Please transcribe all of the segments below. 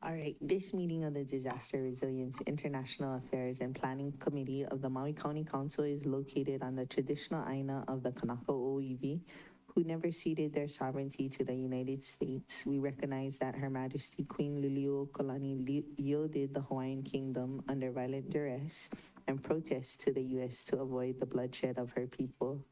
All right, this meeting of the Disaster Resilience International Affairs and Planning Committee of the Maui County Council is located on the traditional Aina of the Kanaka Oiwi, who never ceded their sovereignty to the United States. We recognize that Her Majesty Queen Liliuokalani yielded the Hawaiian Kingdom under violent duress and protest to the U.S. to avoid the bloodshed of her people.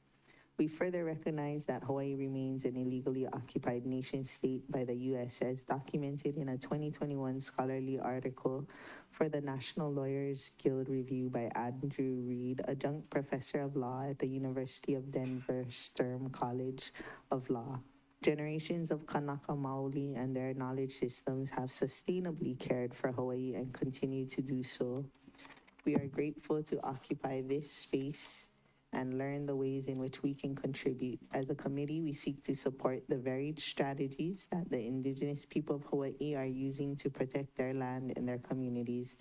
We further recognize that Hawaii remains an illegally occupied nation state by the U.S. as documented in a 2021 scholarly article for the National Lawyers Guild Review by Andrew Reed, adjunct professor of law at the University of Denver Sturm College of Law. Generations of Kanaka Maoli and their knowledge systems have sustainably cared for Hawaii and continue to do so. We are grateful to occupy this space and learn the ways in which we can contribute. As a committee, we seek to support the varied strategies that the Indigenous people of Hawaii are using to protect their land and their communities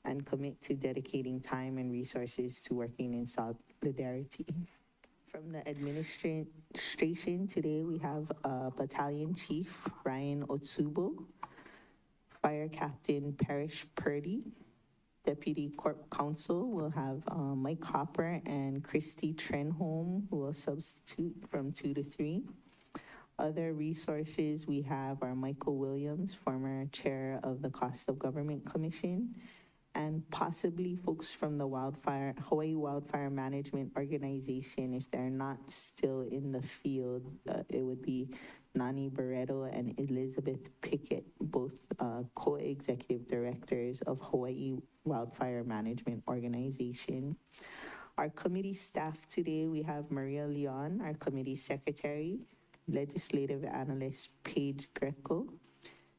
and commit to dedicating time and resources to working in solidarity. From the administration today, we have Battalion Chief Ryan Otsubo, Fire Captain Parrish Purdy, Deputy Corp Counsel will have Mike Hopper and Christy Trenholm, who will substitute from 2 to 3. Other resources we have are Michael Williams, former chair of the Cost of Government Commission, and possibly folks from the Hawaii Wildfire Management Organization. If they're not still in the field, it would be Nani Barreto and Elizabeth Pickett, both co-executive directors of Hawaii Wildfire Management Organization. Our committee staff today, we have Maria Leon, our committee secretary, legislative analyst Paige Greco,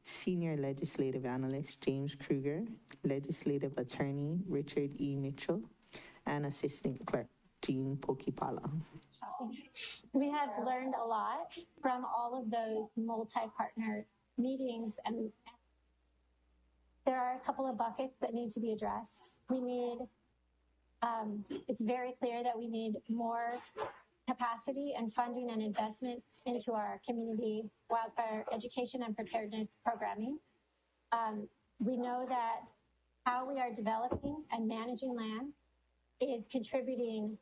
senior legislative analyst James Kruger, legislative attorney Richard E. Mitchell, and assistant clerk Jean Pokipala. We have learned a lot from all of those multi-partner meetings, and there are a couple of buckets that need to be addressed. We need, it's very clear that we need more capacity and funding and investments into our community wildfire education and preparedness programming. We know that how we are developing and managing land is contributing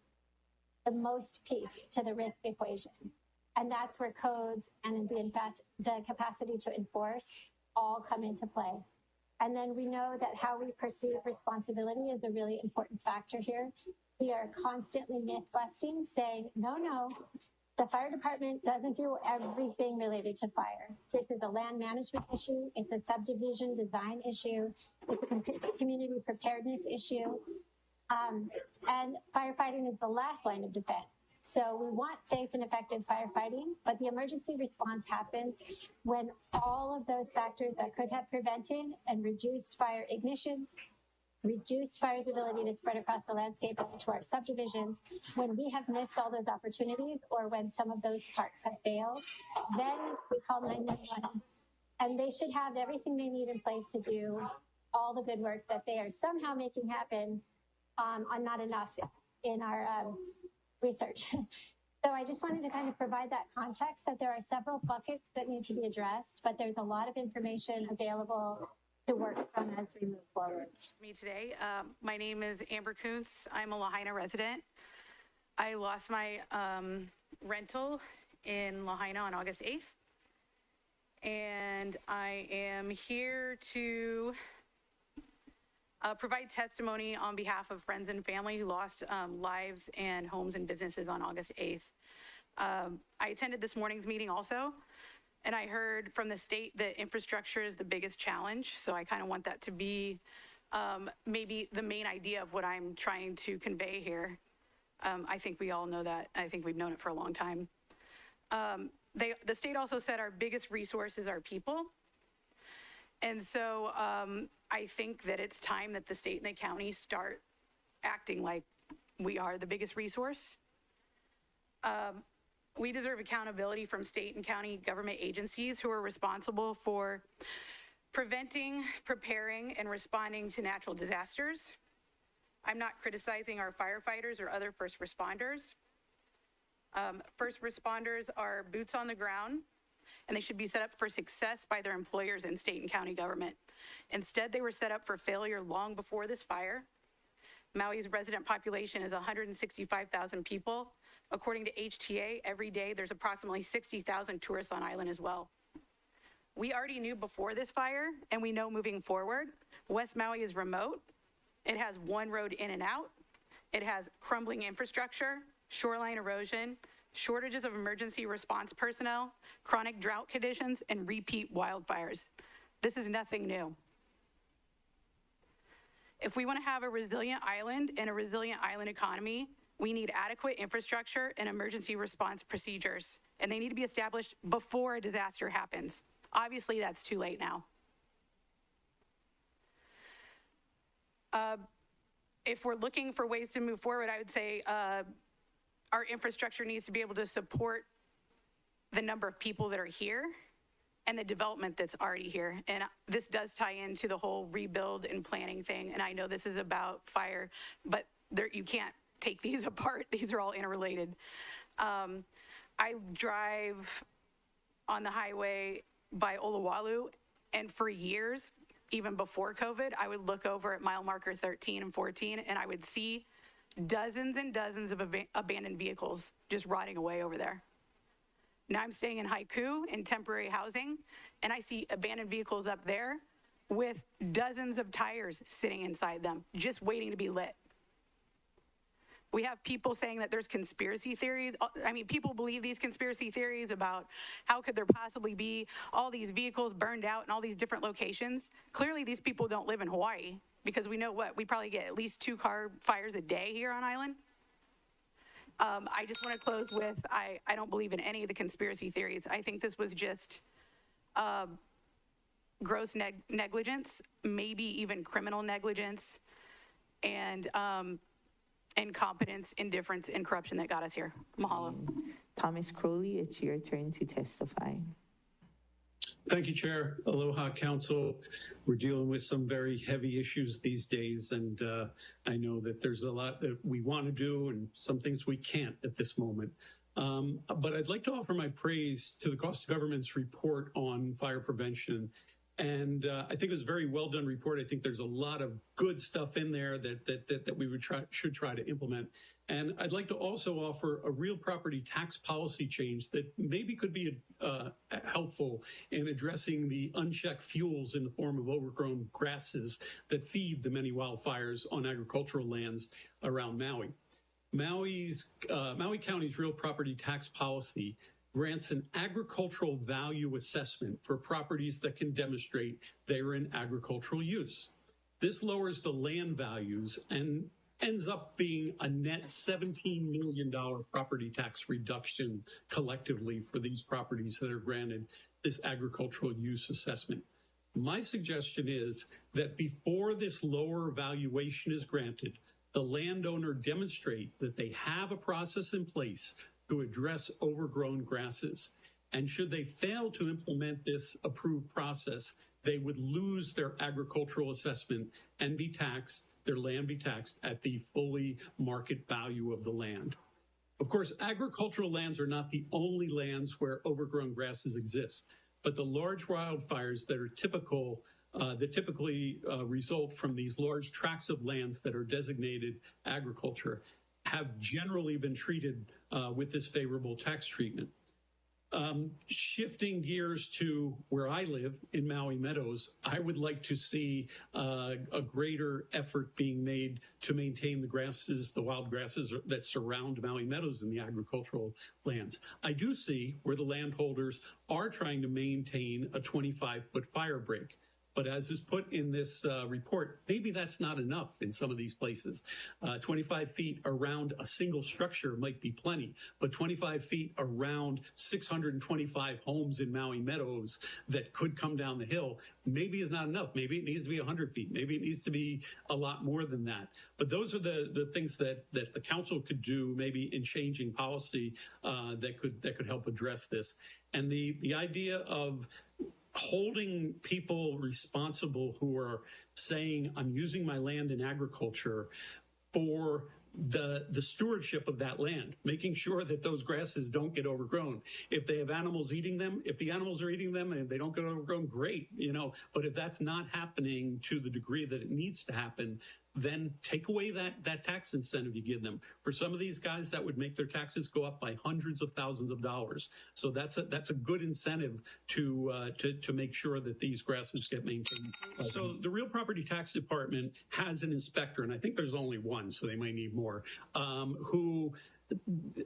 the most piece to the risk equation. And that's where codes and the capacity to enforce all come into play. And then we know that how we perceive responsibility is a really important factor here. We are constantly myth busting, saying, no, the fire department doesn't do everything related to fire. This is a land management issue. It's a subdivision design issue. It's a community preparedness issue. And firefighting is the last line of defense. So we want safe and effective firefighting, but the emergency response happens when all of those factors that could have prevented and reduced fire ignitions, reduced fire's ability to spread across the landscape into our subdivisions, when we have missed all those opportunities or when some of those parts have failed, then we call 911. And they should have everything they need in place to do all the good work that they are somehow making happen on not enough in our research. So I just wanted to kind of provide that context that there are several buckets that need to be addressed, but there's a lot of information available to work from as we move forward. Me today, my name is Amber Kuntz. I'm a Lahaina resident. I lost my rental in Lahaina on August 8th. And I am here to provide testimony on behalf of friends and family who lost lives and homes and businesses on August 8th. I attended this morning's meeting also, and I heard from the state that infrastructure is the biggest challenge. So I kind of want that to be maybe the main idea of what I'm trying to convey here. I think we all know that. I think we've known it for a long time. The state also said our biggest resource is our people. And so I think that it's time that the state and the county start acting like we are the biggest resource. We deserve accountability from state and county government agencies who are responsible for preventing, preparing, and responding to natural disasters. I'm not criticizing our firefighters or other first responders. First responders are boots on the ground and they should be set up for success by their employers and state and county government. Instead, they were set up for failure long before this fire. Maui's resident population is 165,000 people. According to HTA, every day there's approximately 60,000 tourists on island as well. We already knew before this fire, and we know moving forward, West Maui is remote. It has one road in and out. It has crumbling infrastructure, shoreline erosion, shortages of emergency response personnel, chronic drought conditions, and repeat wildfires. This is nothing new. If we want to have a resilient island and a resilient island economy, we need adequate infrastructure and emergency response procedures, and they need to be established before a disaster happens. Obviously, that's too late now. If we're looking for ways to move forward, I would say our infrastructure needs to be able to support the number of people that are here and the development that's already here. And this does tie into the whole rebuild and planning thing. And I know this is about fire, but you can't take these apart. These are all interrelated. I drive on the highway by Oluwalu, and for years, even before COVID, I would look over at mile marker 13 and 14, and I would see dozens and dozens of abandoned vehicles just rotting away over there. Now I'm staying in Haiku in temporary housing, and I see abandoned vehicles up there with dozens of tires sitting inside them, just waiting to be lit. We have people saying that there's conspiracy theories. I mean, people believe these conspiracy theories about how could there possibly be all these vehicles burned out in all these different locations. Clearly, these people don't live in Hawaii, because we know we probably get at least 2 car fires a day here on island. I just want to close with, I don't believe in any of the conspiracy theories. I think this was just gross negligence, maybe even criminal negligence, and incompetence, indifference, and corruption that got us here. Mahalo. Thomas Crowley, it's your turn to testify. Thank you, Chair. Aloha, Council. We're dealing with some very heavy issues these days, and I know that there's a lot that we want to do and some things we can't at this moment. But I'd like to offer my praise to the Costa Government's report on fire prevention. And I think it was a very well done report. I think there's a lot of good stuff in there that we should try to implement. And I'd like to also offer a real property tax policy change that maybe could be helpful in addressing the unchecked fuels in the form of overgrown grasses that feed the many wildfires on agricultural lands around Maui. Maui County's real property tax policy grants an agricultural value assessment for properties that can demonstrate they are in agricultural use. This lowers the land values and ends up being a net $17 million property tax reduction collectively for these properties that are granted this agricultural use assessment. My suggestion is that before this lower valuation is granted, the landowner demonstrate that they have a process in place to address overgrown grasses. And should they fail to implement this approved process, they would lose their agricultural assessment and be taxed, their land be taxed at the fully market value of the land. Of course, agricultural lands are not the only lands where overgrown grasses exist, but the large wildfires that are typically result from these large tracts of lands that are designated agriculture have generally been treated with this favorable tax treatment. Shifting gears to where I live in Maui Meadows, I would like to see a greater effort being made to maintain the grasses, the wild grasses that surround Maui Meadows in the agricultural lands. I do see where the landholders are trying to maintain a 25-foot fire break. But as is put in this report, maybe that's not enough in some of these places. 25 feet around a single structure might be plenty, but 25 feet around 625 homes in Maui Meadows that could come down the hill maybe is not enough. Maybe it needs to be 100 feet. Maybe it needs to be a lot more than that. But those are the things that the council could do maybe in changing policy that could help address this. And the idea of holding people responsible who are saying, I'm using my land in agriculture for the stewardship of that land, making sure that those grasses don't get overgrown. If they have animals eating them, if the animals are eating them and they don't get overgrown, great, but if that's not happening to the degree that it needs to happen, then take away that tax incentive you give them. For some of these guys, that would make their taxes go up by hundreds of thousands of dollars. So that's a good incentive to make sure that these grasses get maintained. So the Real Property Tax Department has an inspector, and I think there's only one, so they might need more, who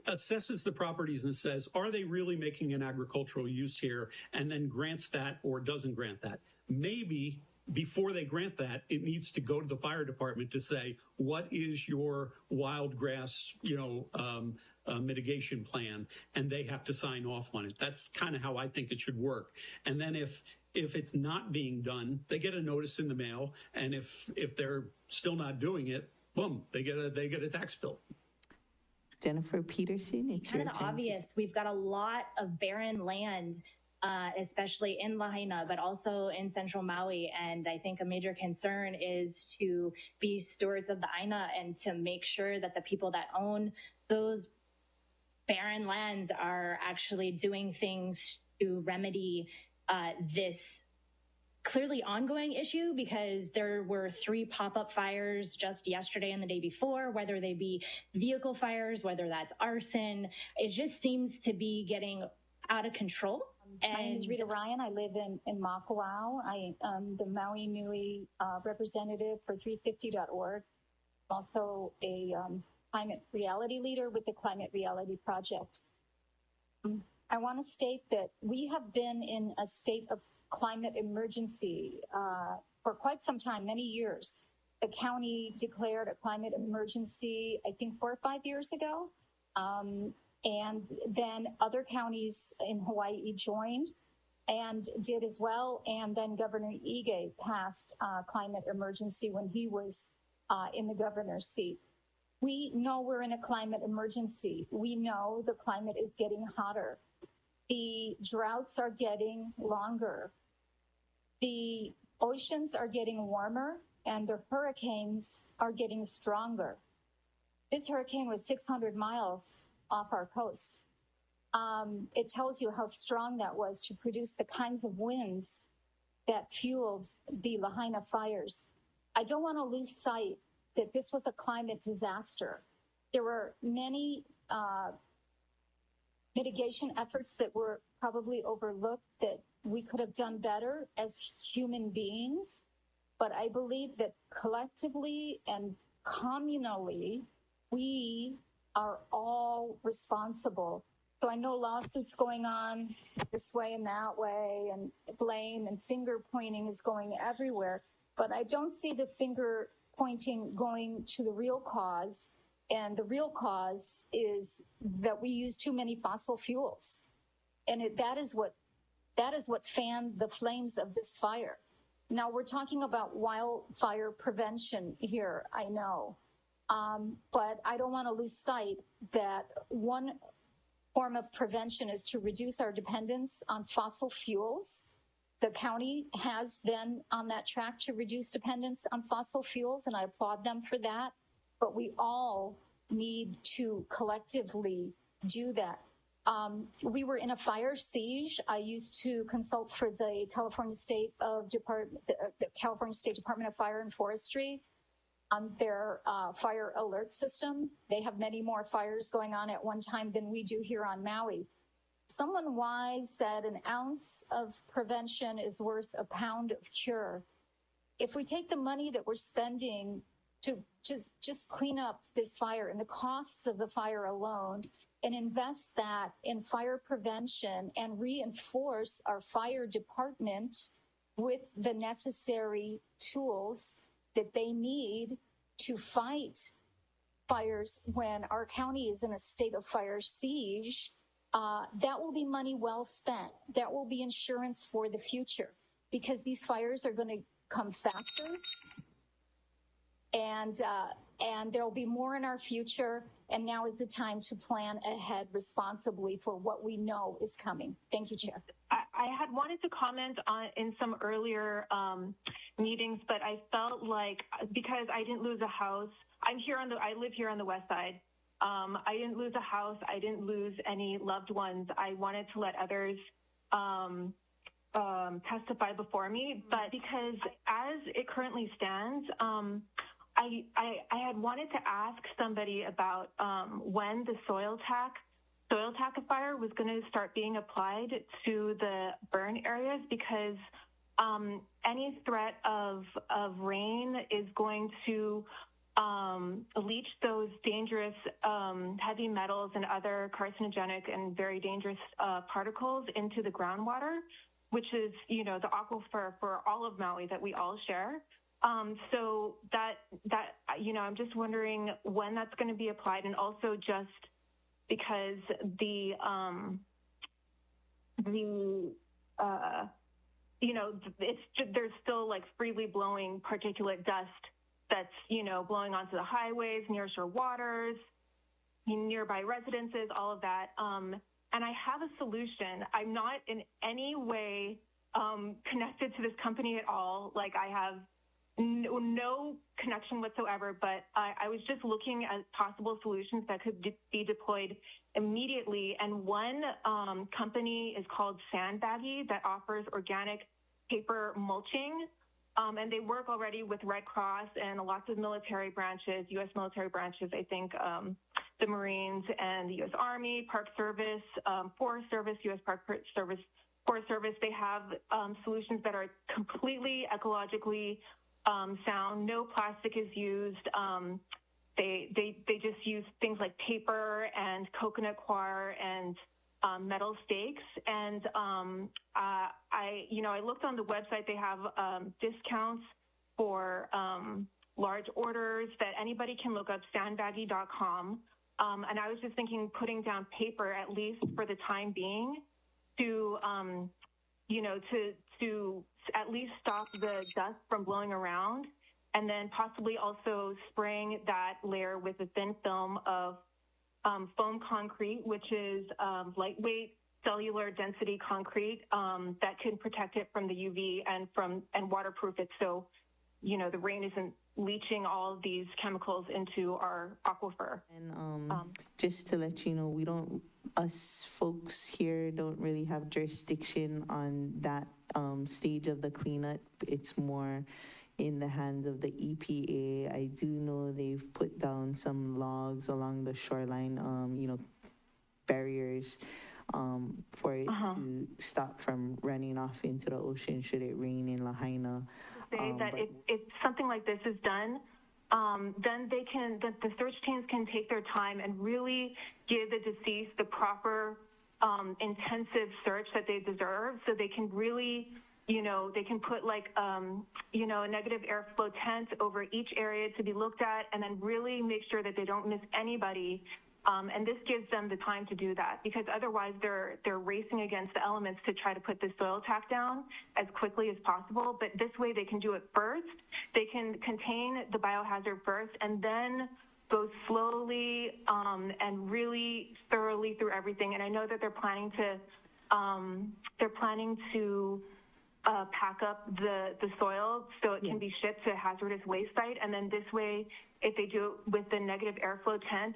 assesses the properties and says, are they really making an agricultural use here? And then grants that or doesn't grant that. Maybe before they grant that, it needs to go to the fire department to say, what is your wild grass, mitigation plan? And they have to sign off on it. That's kind of how I think it should work. And then if it's not being done, they get a notice in the mail. And if they're still not doing it, boom, they get a tax bill. Jennifer Peterson, it's your Kind of turn. obvious. We've got a lot of barren land, especially in Lahaina, but also in central Maui. And I think a major concern is to be stewards of the Aina and to make sure that the people that own those barren lands are actually doing things to remedy this clearly ongoing issue, because there were 3 pop-up fires just yesterday and the day before, whether they be vehicle fires, whether that's arson. It just seems to be getting out of control. My name is Rita Ryan. I live in Makawao. I am the Maui Nui representative for 350.org. Also a climate reality leader with the Climate Reality Project. I want to state that we have been in a state of climate emergency for quite some time, many years. The county declared a climate emergency, I think 4 or 5 years ago. And then other counties in Hawaii joined and did as well. And then Governor Ige passed climate emergency when he was in the governor's seat. We know we're in a climate emergency. We know the climate is getting hotter. The droughts are getting longer. The oceans are getting warmer and the hurricanes are getting stronger. This hurricane was 600 miles off our coast. It tells you how strong that was to produce the kinds of winds that fueled the Lahaina fires. I don't want to lose sight that this was a climate disaster. There were many mitigation efforts that were probably overlooked that we could have done better as human beings. But I believe that collectively and communally, we are all responsible. So I know lawsuits going on this way and that way, and blame and finger pointing is going everywhere. But I don't see the finger pointing going to the real cause. And the real cause is that we use too many fossil fuels. And that is what fanned the flames of this fire. Now we're talking about wildfire prevention here, I know. But I don't want to lose sight that one form of prevention is to reduce our dependence on fossil fuels. The county has been on that track to reduce dependence on fossil fuels, and I applaud them for that. But we all need to collectively do that. We were in a fire siege. I used to consult for the California State Department of Fire and Forestry on their fire alert system. They have many more fires going on at one time than we do here on Maui. Someone wise said an ounce of prevention is worth a pound of cure. If we take the money that we're spending to just clean up this fire and the costs of the fire alone and invest that in fire prevention and reinforce our fire department with the necessary tools that they need to fight fires when our county is in a state of fire siege, that will be money well spent. That will be insurance for the future, because these fires are going to come faster. and there will be more in our future. And now is the time to plan ahead responsibly for what we know is coming. Thank you, Chair. I had wanted to comment on in some earlier meetings, but I felt like because I didn't lose a house, I live here on the west side. I didn't lose a house. I didn't lose any loved ones. I wanted to let others testify before me, but because as it currently stands, I had wanted to ask somebody about when the soil tackifier was going to start being applied to the burn areas, because any threat of rain is going to leach those dangerous heavy metals and other carcinogenic and very dangerous particles into the groundwater, which is, the aquifer for all of Maui that we all share. So that I'm just wondering when that's going to be applied, and also just because there's still like freely blowing particulate dust that's, blowing onto the highways, nearshore waters, nearby residences, all of that. And I have a solution. I'm not in any way connected to this company at all. Like, I have no connection whatsoever, but I was just looking at possible solutions that could be deployed immediately. And one company is called Sandbaggy that offers organic paper mulching. And they work already with Red Cross and lots of military branches, U.S. military branches, I think the Marines and the U.S. Army, Park Service, Forest Service, U.S. Park Service, Forest Service. They have solutions that are completely ecologically sound. No plastic is used. They just use things like paper and coconut coir and metal stakes. And I looked on the website. They have discounts for large orders that anybody can look up, sandbaggy.com. And I was just thinking, putting down paper, at least for the time being, to to at least stop the dust from blowing around, and then possibly also spraying that layer with a thin film of foam concrete, which is lightweight cellular density concrete that can protect it from the UV and waterproof it, so the rain isn't leaching all of these chemicals into our aquifer. And just to let you know, us folks here don't really have jurisdiction on that stage of the cleanup. It's more in the hands of the EPA. I do know they've put down some logs along the shoreline, barriers for it to stop from running off into the ocean should it rain in Lahaina. Say that if something like this is done, then the search teams can take their time and really give the deceased the proper intensive search that they deserve, so they can really, they can put like, a negative airflow tent over each area to be looked at, and then really make sure that they don't miss anybody. And this gives them the time to do that, because otherwise they're racing against the elements to try to put the soil tack down as quickly as possible. But this way they can do it first. They can contain the biohazard first, and then go slowly and really thoroughly through everything. And I know that they're planning to pack up the soil so it can be shipped to a hazardous waste site. And then this way, if they do it with the negative airflow tent,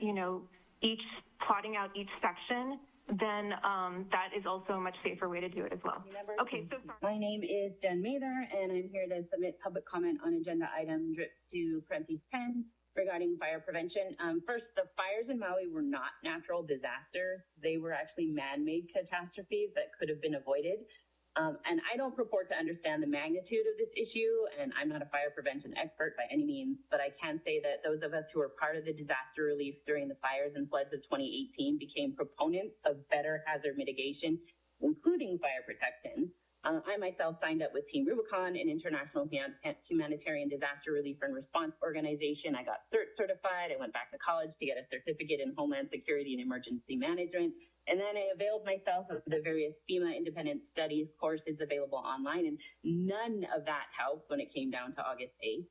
each plotting out each section, then that is also a much safer way to do it as well. Okay, so sorry. My name is Jen Mather, and I'm here to submit public comment on agenda item DRIP to parentheses 10 regarding fire prevention. First, the fires in Maui were not natural disasters. They were actually man-made catastrophes that could have been avoided. And I don't purport to understand the magnitude of this issue, and I'm not a fire prevention expert by any means, but I can say that those of us who were part of the disaster relief during the fires and floods of 2018 became proponents of better hazard mitigation, including fire protection. I myself signed up with Team Rubicon, an international humanitarian disaster relief and response organization. I got certified. I went back to college to get a certificate in Homeland Security and Emergency Management. And then I availed myself of the various FEMA independent studies courses available online, and none of that helped when it came down to August 8th.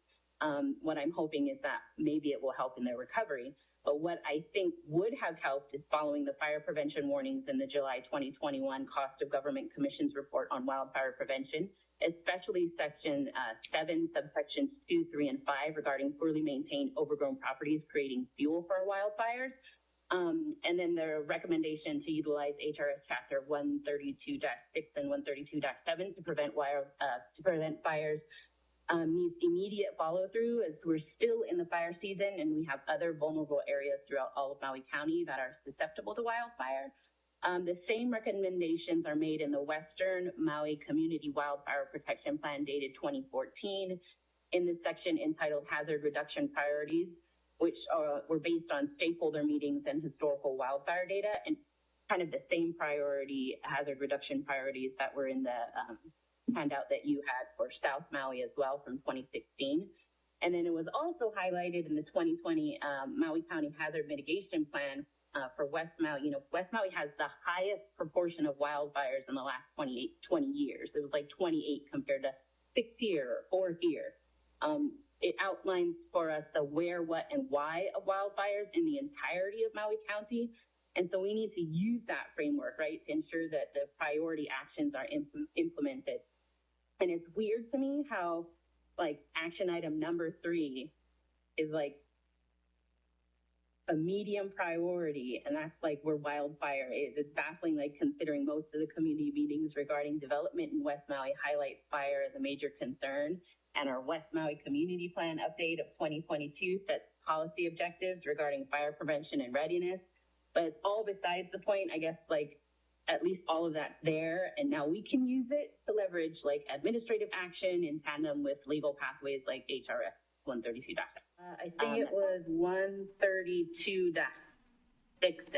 What I'm hoping is that maybe it will help in their recovery. But what I think would have helped is following the fire prevention warnings in the July 2021 Cost of Government Commission's report on wildfire prevention, especially section 7, subsections 2, 3, and 5 regarding poorly maintained overgrown properties creating fuel for wildfires. And then the recommendation to utilize HRS Chapter 132-6 and 132-7 to prevent fires needs immediate follow-through, as we're still in the fire season and we have other vulnerable areas throughout all of Maui County that are susceptible to wildfire. The same recommendations are made in the Western Maui Community Wildfire Protection Plan dated 2014 in the section entitled Hazard Reduction Priorities, which were based on stakeholder meetings and historical wildfire data, and kind of the same hazard reduction priorities that were in the handout that you had for South Maui as well from 2016. And then it was also highlighted in the 2020 Maui County Hazard Mitigation Plan for West Maui. You know, West Maui has the highest proportion of wildfires in the last 20 years. It was like 28 compared to 6 here or 4 here. It outlines for us the where, what, and why of wildfires in the entirety of Maui County. And so we need to use that framework, right, to ensure that the priority actions are implemented. And it's weird to me how, like, action item number 3 is like a medium priority, and that's like where wildfire is. It's baffling, like, considering most of the community meetings regarding development in West Maui highlight fire as a major concern. And our West Maui Community Plan update of 2022 sets policy objectives regarding fire prevention and readiness. But it's all besides the point, I guess, like, at least all of that's there. And now we can use it to leverage, like, administrative action in tandem with legal pathways like HRS 132-. I think it was 132-6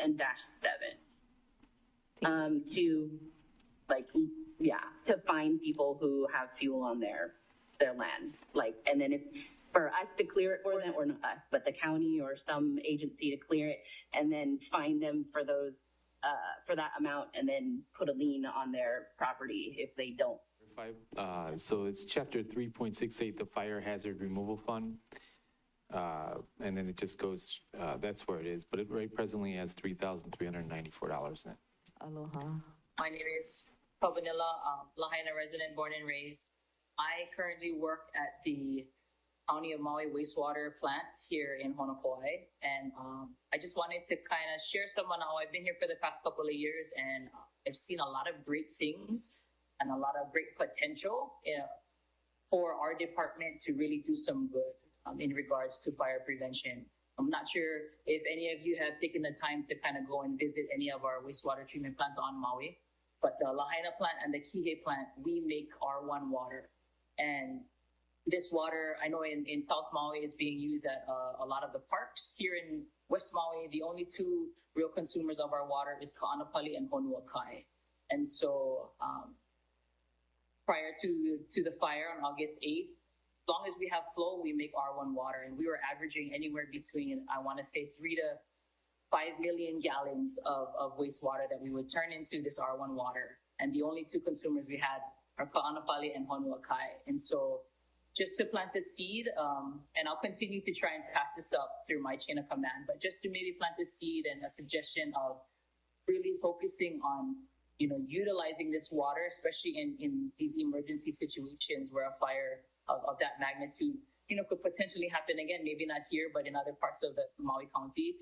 and -7. To, like, to find people who have fuel on their land, like, and then if for us to clear it for them, or not us, but the county or some agency to clear it, and then fine them for those for that amount, and then put a lien on their property if they don't. So it's chapter 3.68, the Fire Hazard Removal Fund, and then it just goes. That's where it is, but it right presently has $3,394 in it. Aloha. My name is Pavanilla, Lahaina resident, born and raised. I currently work at the County of Maui wastewater plant here in Honokoi, and I just wanted to kind of share some on how I've been here for the past couple of years, and I've seen a lot of great things and a lot of great potential for our department to really do some good in regards to fire prevention. I'm not sure if any of you have taken the time to kind of go and visit any of our wastewater treatment plants on Maui, but the Lahaina plant and the Kihei plant, we make R1 water. And this water, I know in South Maui, is being used at a lot of the parks. Here in West Maui, the only two real consumers of our water is Ka'anapali and Honuakai. And so prior to the fire on August 8th, as long as we have flow, we make R1 water. And we were averaging anywhere between, I want to say, 3 to 5 million gallons of wastewater that we would turn into this R1 water. And the only two consumers we had are Ka'anapali and Honuakai. And so just to plant the seed, and I'll continue to try and pass this up through my chain of command, but just to maybe plant the seed and a suggestion of really focusing on, utilizing this water, especially in these emergency situations where a fire of that magnitude, could potentially happen again, maybe not here, but in other parts of the Maui County.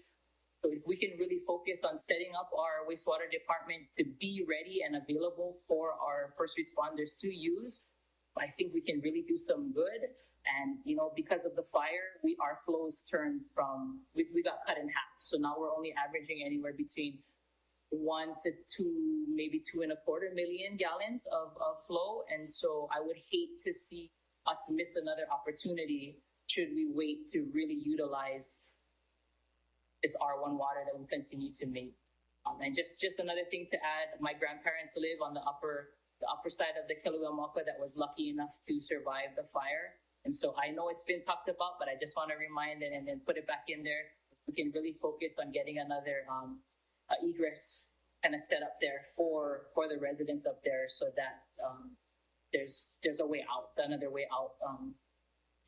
So if we can really focus on setting up our wastewater department to be ready and available for our first responders to use, I think we can really do some good. And, because of the fire, our flows turned from, we got cut in half. So now we're only averaging anywhere between 1 to 2, maybe 2.25 million gallons of flow. And so I would hate to see us miss another opportunity should we wait to really utilize this R1 water that we continue to make. And just another thing to add, my grandparents live on the upper side of the Kilauea that was lucky enough to survive the fire. And so I know it's been talked about, but I just want to remind and then put it back in there. We can really focus on getting another egress kind of set up there for the residents up there, so that there's a way out, another way out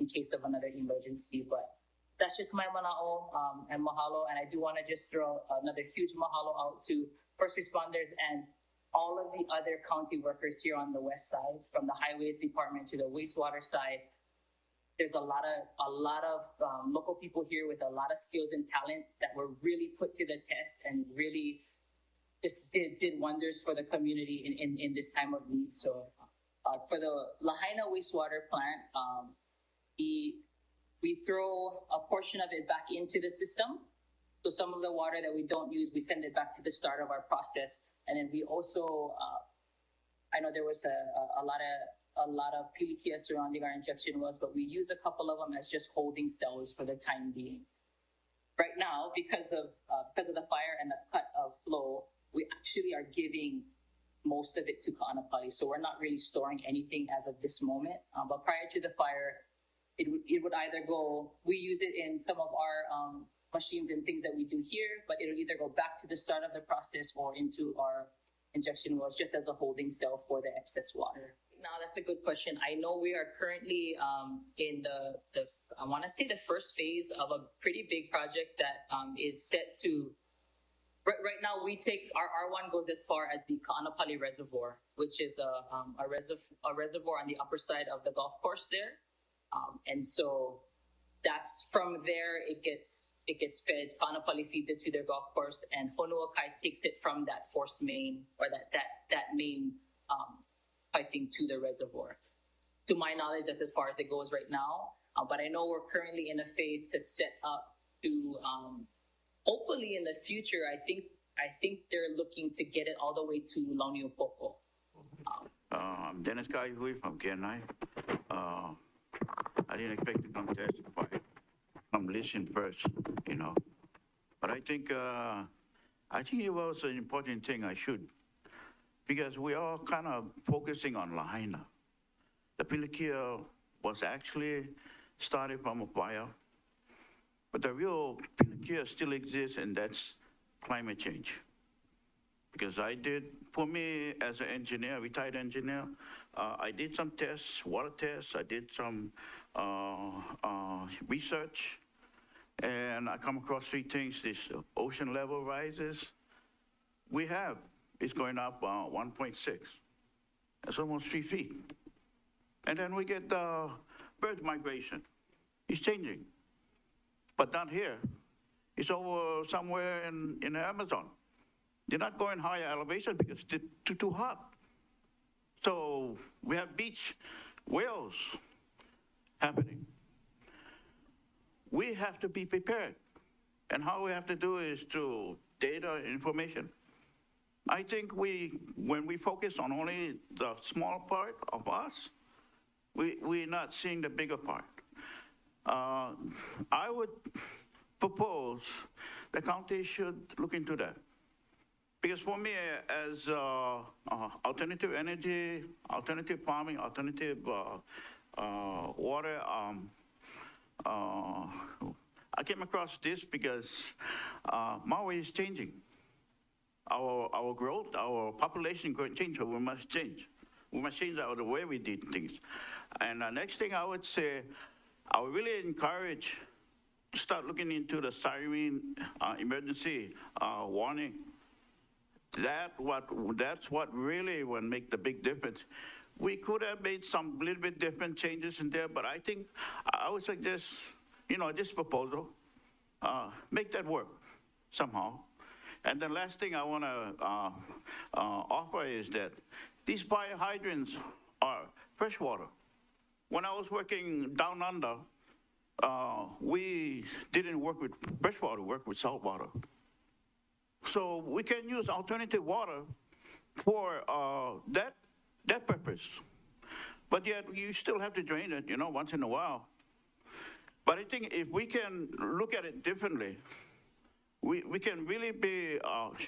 in case of another emergency. But that's just my mana'o and mahalo. And I do want to just throw another huge mahalo out to first responders and all of the other county workers here on the west side, from the highways department to the wastewater side. There's a lot of local people here with a lot of skills and talent that were really put to the test and really just did wonders for the community in this time of need. So for the Lahaina wastewater plant, we throw a portion of it back into the system. So some of the water that we don't use, we send it back to the start of our process. And then we also, I know there was a lot of pilikia surrounding our injection wells, but we use a couple of them as just holding cells for the time being. Right now, because of the fire and the cut of flow, we actually are giving most of it to Ka'anapali. So we're not really storing anything as of this moment. But prior to the fire, it would either go, we use it in some of our machines and things that we do here, but it'll either go back to the start of the process or into our injection wells just as a holding cell for the excess water. Now, that's a good question. I know we are currently in the I want to say the first phase of a pretty big project that is set to, right now we take, our R1 goes as far as the Ka'anapali Reservoir, which is a reservoir on the upper side of the golf course there. And so that's from there, it gets fed, Ka'anapali feeds it to their golf course, and Honuakai takes it from that force main, or that main piping to the reservoir. To my knowledge, that's as far as it goes right now. But I know we're currently in a phase to set up to, hopefully in the future, I think they're looking to get it all the way to Launiupoko. I'm Dennis Kaihui from Kenai. I didn't expect to come testify. I'm listening first, you know. But I think it was an important thing I should, because we are kind of focusing on Lahaina. The pilikia was actually started from a fire, but the real pilikia still exists, and that's climate change. Because for me as an engineer, retired engineer, I did some tests, water tests, I did some research, and I come across three things. This ocean level rises. It's going up 1.6. That's almost 3 feet. And then we get the bird migration. It's changing, but not here. It's over somewhere in the Amazon. They're not going higher elevation because it's too hot. So we have beach whales happening. We have to be prepared. And how we have to do is through data and information. I think when we focus on only the small part of us, we're not seeing the bigger part. I would propose the county should look into that. Because for me, as alternative energy, alternative farming, alternative water, I came across this because Maui is changing. Our growth, our population going to change, so we must change. We must change the way we did things. And the next thing I would say, I would really encourage to start looking into the siren emergency warning. That's what really will make the big difference. We could have made some little bit different changes in there, but I think I would suggest, this proposal, make that work somehow. And the last thing I want to offer is that these fire hydrants are freshwater. When I was working down under, we didn't work with freshwater, we worked with saltwater. So we can use alternative water for that purpose. But yet you still have to drain it, once in a while. But I think if we can look at it differently, we can really be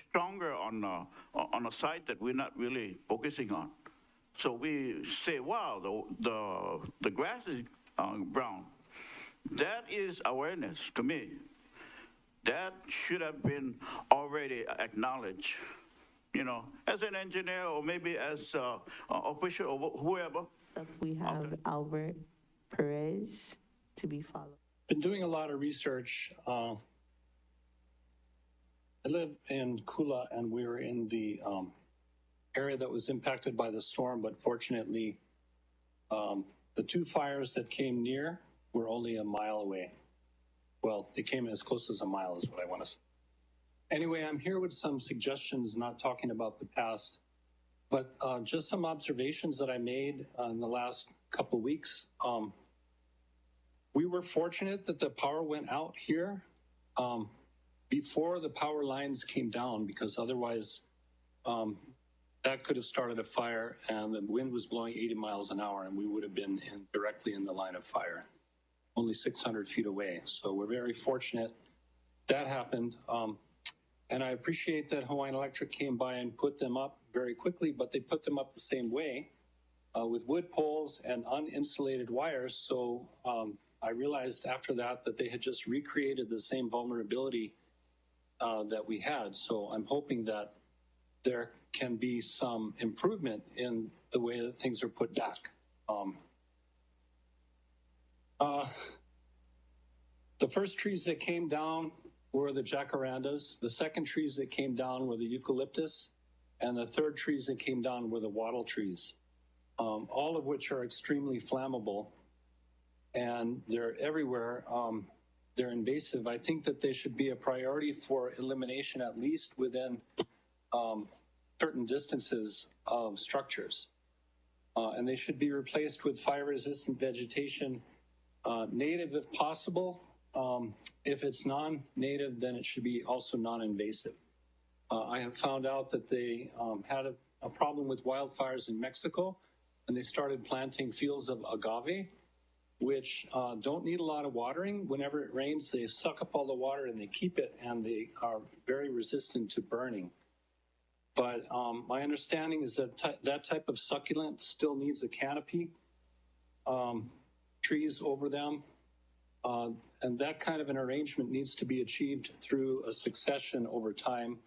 stronger on a site that we're not really focusing on. So we say, wow, the grass is brown. That is awareness to me. That should have been already acknowledged, as an engineer or maybe as an official or whoever. We have Albert Perez to be followed. Been doing a lot of research. I live in Kula, and we were in the area that was impacted by the storm, but fortunately, the two fires that came near were only a mile away. Well, they came as close as a mile is what I want to say. Anyway, I'm here with some suggestions, not talking about the past, but just some observations that I made in the last couple of weeks. We were fortunate that the power went out here before the power lines came down, because otherwise that could have started a fire, and the wind was blowing 80 miles an hour, and we would have been directly in the line of fire, only 600 feet away. So we're very fortunate that happened. And I appreciate that Hawaiian Electric came by and put them up very quickly, but they put them up the same way with wood poles and uninsulated wires. So I realized after that they had just recreated the same vulnerability that we had. So I'm hoping that there can be some improvement in the way that things are put back. The first trees that came down were the jacarandas. The second trees that came down were the eucalyptus. And the third trees that came down were the wattle trees, all of which are extremely flammable. And they're everywhere. They're invasive. I think that they should be a priority for elimination, at least within certain distances of structures. And they should be replaced with fire-resistant vegetation, native if possible. If it's non-native, then it should be also non-invasive. I have found out that they had a problem with wildfires in Mexico, and they started planting fields of agave, which don't need a lot of watering. Whenever it rains, they suck up all the water and they keep it, and they are very resistant to burning. But my understanding is that that type of succulent still needs a canopy, trees over them, and that kind of an arrangement needs to be achieved through a succession over time.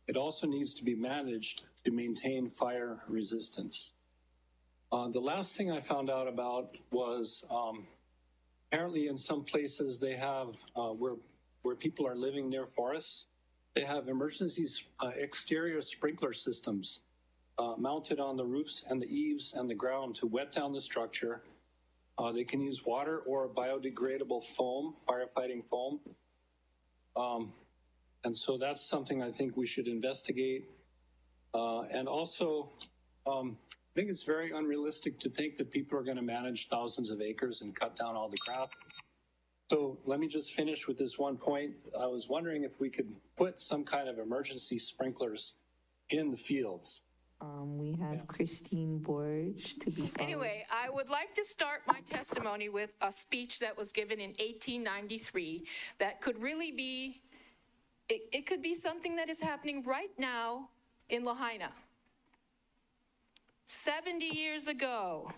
It also needs to be managed to maintain fire resistance. The last thing I found out about was apparently in some places they have, where people are living near forests, they have emergency exterior sprinkler systems mounted on the roofs and the eaves and the ground to wet down the structure. They can use water or biodegradable foam, firefighting foam. And so that's something I think we should investigate. And also, I think it's very unrealistic to think that people are going to manage thousands of acres and cut down all the grass. So let me just finish with this one point. I was wondering if we could put some kind of emergency sprinklers in the fields. We have Christine Borge to be followed. Anyway, I would like to start my testimony with a speech that was given in 1893 that could really be, it could be something that is happening right now in Lahaina. 70 years ago,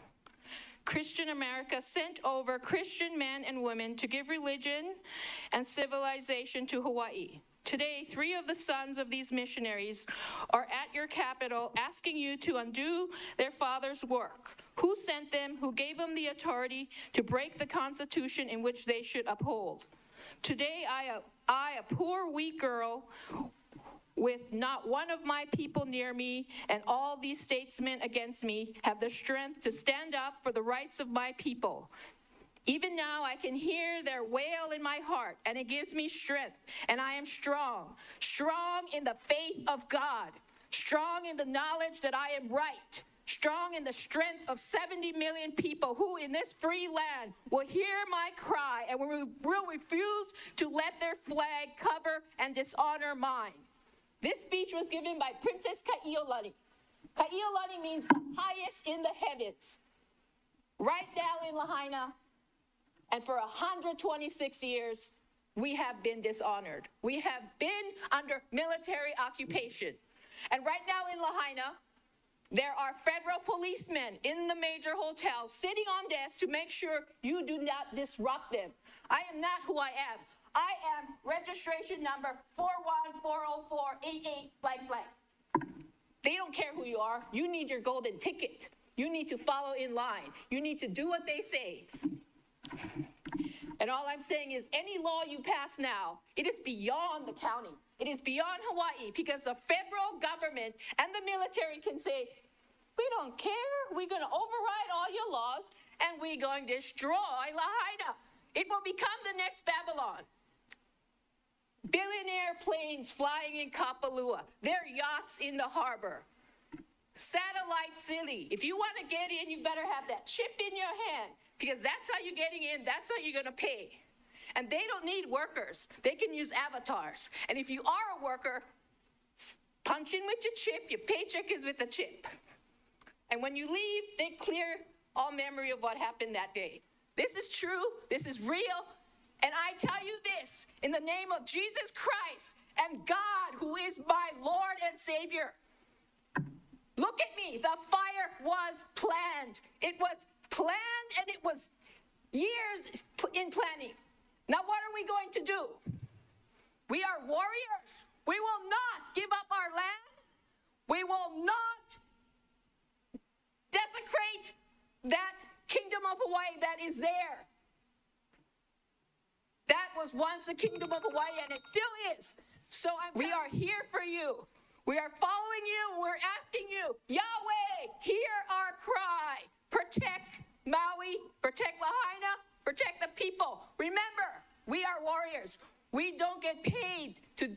Christian America sent over Christian men and women to give religion and civilization to Hawaii. Today, 3 of the sons of these missionaries are at your capital asking you to undo their father's work. Who sent them? Who gave them the authority to break the Constitution in which they should uphold? Today, I, a poor, weak girl, with not one of my people near me and all these statesmen against me, have the strength to stand up for the rights of my people. Even now, I can hear their wail in my heart, and it gives me strength, and I am strong. Strong in the faith of God. Strong in the knowledge that I am right. Strong in the strength of 70 million people who in this free land will hear my cry and will refuse to let their flag cover and dishonor mine. This speech was given by Princess Ka'iolani. Ka'iolani means the highest in the heavens. Right now in Lahaina, and for 126 years, we have been dishonored. We have been under military occupation. And right now in Lahaina, there are federal policemen in the major hotels sitting on desks to make sure you do not disrupt them. I am not who I am. I am registration number 4140488 blank blank. They don't care who you are. You need your golden ticket. You need to follow in line. You need to do what they say. And all I'm saying is any law you pass now, it is beyond the county. It is beyond Hawaii because the federal government and the military can say, we don't care. We're going to override all your laws and we're going to destroy Lahaina. It will become the next Babylon. Billionaire planes flying in Kapalua, their yachts in the harbor. Satellite City. If you want to get in, you better have that chip in your hand because that's how you're getting in. That's how you're going to pay. And they don't need workers. They can use avatars. And if you are a worker, punch in with your chip. Your paycheck is with the chip. And when you leave, they clear all memory of what happened that day. This is true. This is real. And I tell you this, in the name of Jesus Christ and God, who is my Lord and Savior. Look at me. The fire was planned. It was planned and it was years in planning. Now, what are we going to do? We are warriors. We will not give up our land. We will not desecrate that kingdom of Hawaii that is there. That was once the kingdom of Hawaii, and it still is. So we are here for you. We are following you. We're asking you, Yahweh, hear our cry. Protect Maui, protect Lahaina, protect the people. Remember, we are warriors. We don't get paid to,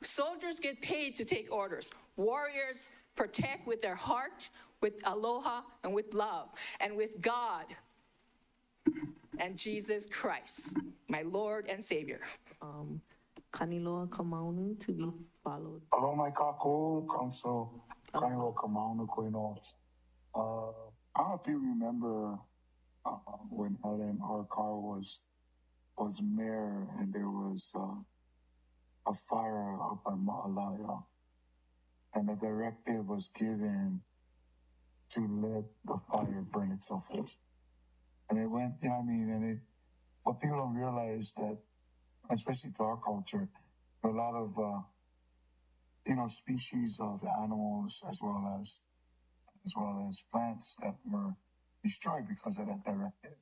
soldiers get paid to take orders. Warriors protect with their heart, with aloha, and with love, and with God and Jesus Christ, my Lord and Savior. Kaniloa Kamaunu to be followed. Alo mai kako, Council Kaniloa Kamaunu Koino. I don't know if you remember when Helen Arcar was mayor and there was a fire up by Ma'alaya and a directive was given to let the fire burn itself out. And it went, you know what I mean? And what people don't realize that, especially to our culture, a lot of, species of animals as well as plants that were destroyed because of that directive.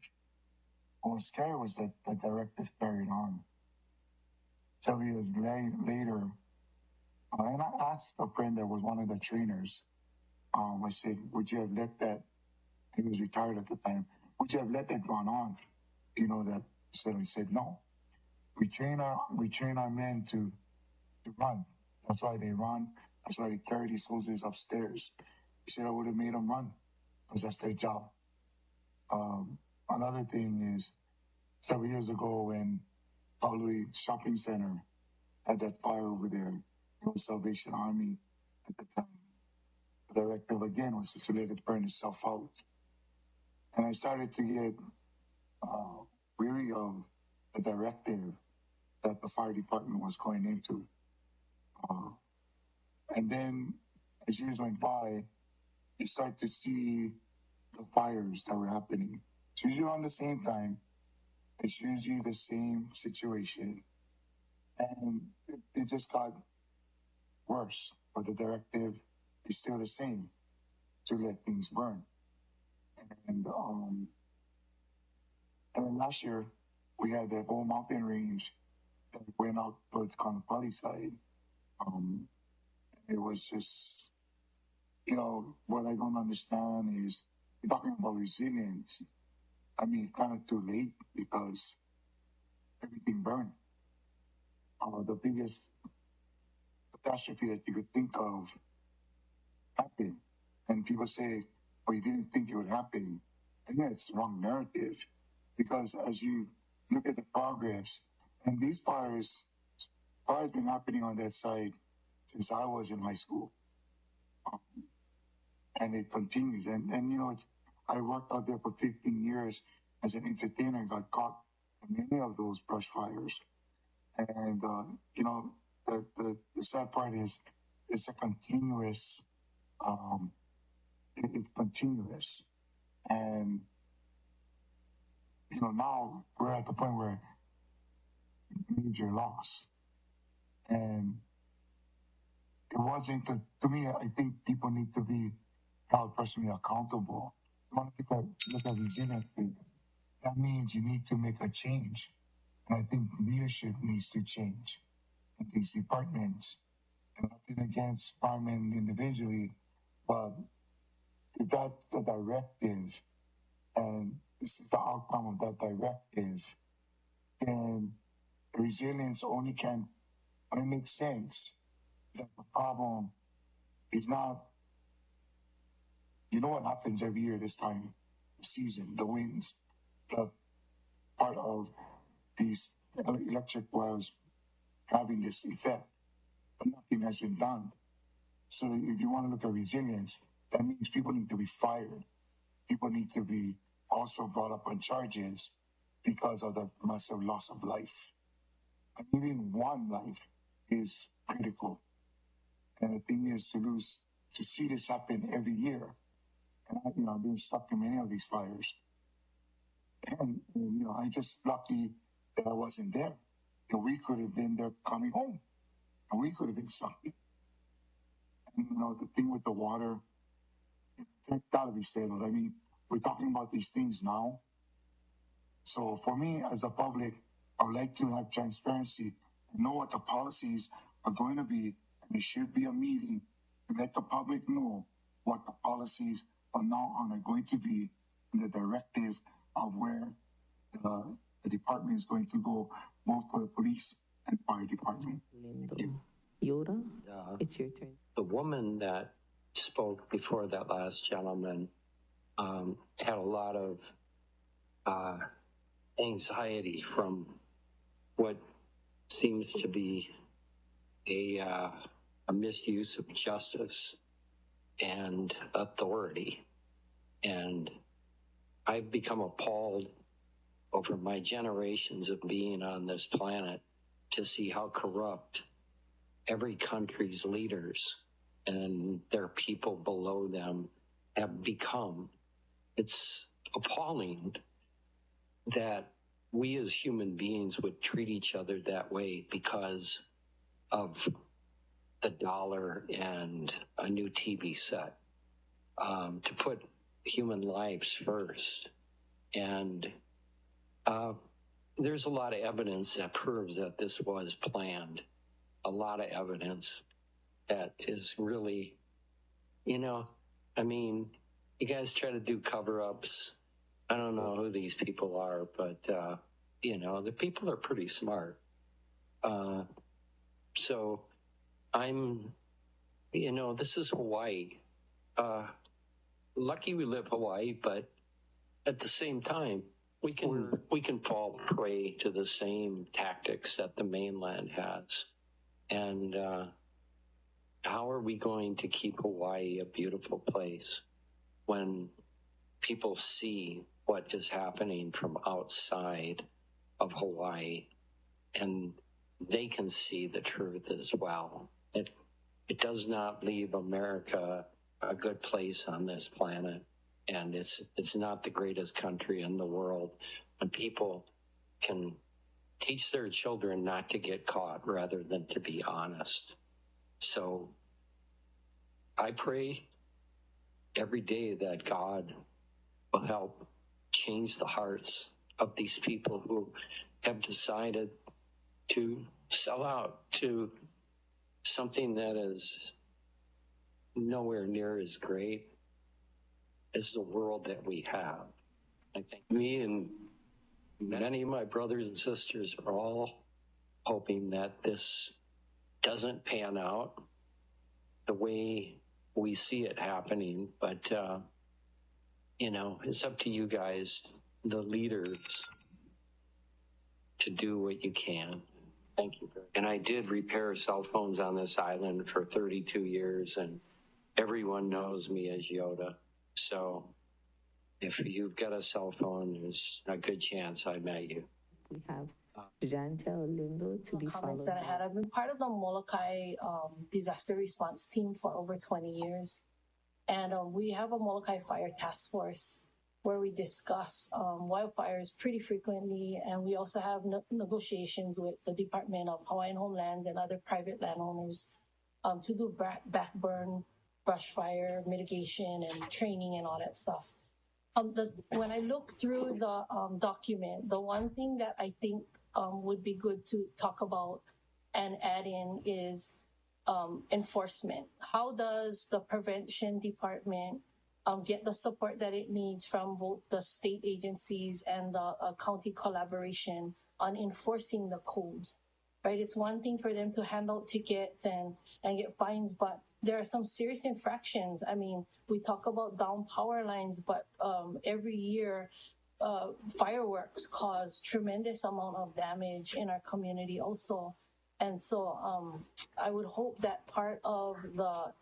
What was scary was that the directive carried on. Several years later, and I asked a friend that was one of the trainers, I said, would you have let that, he was retired at the time, would you have let that gone on? That, so he said, no. We train our men to run. That's why they run. That's why they carry these hoses upstairs. He said I would have made them run because that's their job. Another thing is several years ago when Paului Shopping Center had that fire over there, it was Salvation Army at the time. The directive again was to let it burn itself out. And I started to get weary of the directive that the fire department was going into. And then as years went by, you start to see the fires that were happening. It's usually around the same time. It's usually the same situation. And it just got worse. But the directive is still the same, to let things burn. And then last year, we had that whole mountain range that went out towards Kaanapali side. It was just, what I don't understand is, you're talking about resilience. I mean, kind of too late because everything burned. The biggest catastrophe that you could think of happened. And people say, well, you didn't think it would happen. And yeah, it's the wrong narrative. Because as you look at the progress, and these fires been happening on that side since I was in high school. And it continues. And I worked out there for 15 years as an entertainer and got caught in many of those brush fires. And, the sad part is it's a continuous, it's continuous. And, now we're at the point where major loss. And it wasn't, to me, I think people need to be held personally accountable. I want to look at resilience. that means you need to make a change. And I think leadership needs to change in these departments. And nothing against firemen individually, but if that's the directive, and this is the outcome of that directive, then resilience only makes sense that the problem is not, you know what happens every year this time, the season, the winds, the part of these electric wells having this effect, but nothing has been done. So if you want to look at resilience, that means people need to be fired. People need to be also brought up on charges because of the massive loss of life. And even one life is critical. And the thing is to see this happen every year. And I've been stuck in many of these fires. And I'm just lucky that I wasn't there. And we could have been there coming home. And we could have been stuck. And, the thing with the water, it's got to be settled. I mean, we're talking about these things now. So for me, as a public, I would like to have transparency and know what the policies are going to be. And there should be a meeting to let the public know what the policies from now on are going to be in the directive of where the department is going to go, both for the police and fire department. Yoda, it's your turn. The woman that spoke before that last gentleman had a lot of anxiety from what seems to be a misuse of justice and authority. And I've become appalled over my generations of being on this planet to see how corrupt every country's leaders and their people below them have become. It's appalling that we as human beings would treat each other that way because of the dollar and a new TV set, to put human lives first. And there's a lot of evidence that proves that this was planned. A lot of evidence that is really, you guys try to do cover-ups. I don't know who these people are, but, the people are pretty smart. So this is Hawaii. Lucky we live Hawaii, but at the same time, we can fall prey to the same tactics that the mainland has. And how are we going to keep Hawaii a beautiful place when people see what is happening from outside of Hawaii and they can see the truth as well? It does not leave America a good place on this planet. And it's not the greatest country in the world when people can teach their children not to get caught rather than to be honest. So I pray every day that God will help change the hearts of these people who have decided to sell out to something that is nowhere near as great as the world that we have. I think me and many of my brothers and sisters are all hoping that this doesn't pan out the way we see it happening. But, it's up to you guys, the leaders, to do what you can. Thank you. And I did repair cell phones on this island for 32 years, and everyone knows me as Yoda. So if you've got a cell phone, there's a good chance I met you. We have Jantel Lindo to be comments followed. that I had. I've been part of the Molokai disaster response team for over 20 years. And we have a Molokai Fire Task Force where we discuss wildfires pretty frequently. And we also have negotiations with the Department of Hawaiian Homelands and other private landowners to do backburn, brush fire mitigation and training and all that stuff. When I look through the document, the one thing that I think would be good to talk about and add in is enforcement. How does the prevention department get the support that it needs from both the state agencies and the county collaboration on enforcing the codes? Right, it's one thing for them to hand out tickets and get fines, but there are some serious infractions. I mean, we talk about down power lines, but every year fireworks cause tremendous amount of damage in our community also. And so I would hope that part of the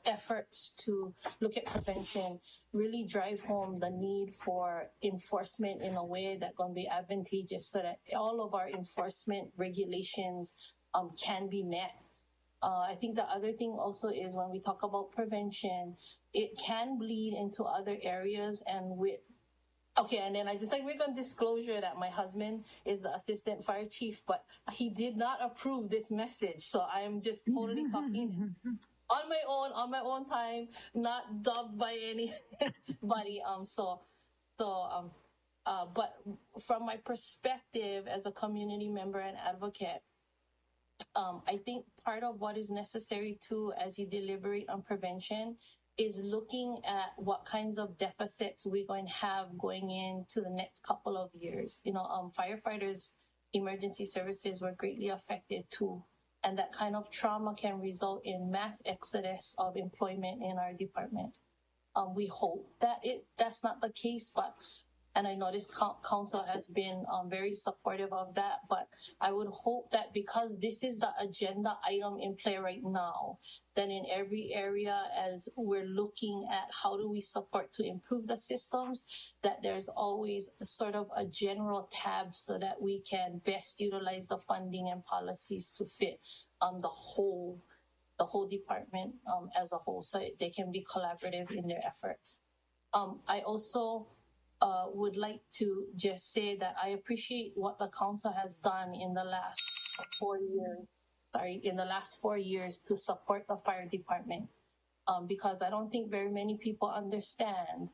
efforts to look at prevention really drive home the need for enforcement in a way that's going to be advantageous so that all of our enforcement regulations can be met. I think the other thing also is when we talk about prevention, it can bleed into other areas and and then I just like make a disclosure that my husband is the assistant fire chief, but he did not approve this message. So I am just totally talking on my own time, not dubbed by anybody. But from my perspective as a community member and advocate, I think part of what is necessary too, as you deliberate on prevention, is looking at what kinds of deficits we're going to have going into the next couple of years. Firefighters, emergency services were greatly affected too. And that kind of trauma can result in mass exodus of employment in our department. We hope that that's not the case, and I know this council has been very supportive of that, but I would hope that because this is the agenda item in play right now, then in every area as we're looking at how do we support to improve the systems, that there's always sort of a general tab so that we can best utilize the funding and policies to fit the whole department as a whole, so they can be collaborative in their efforts. I also would like to just say that I appreciate what the council has done in the last 4 years to support the fire department, because I don't think very many people understand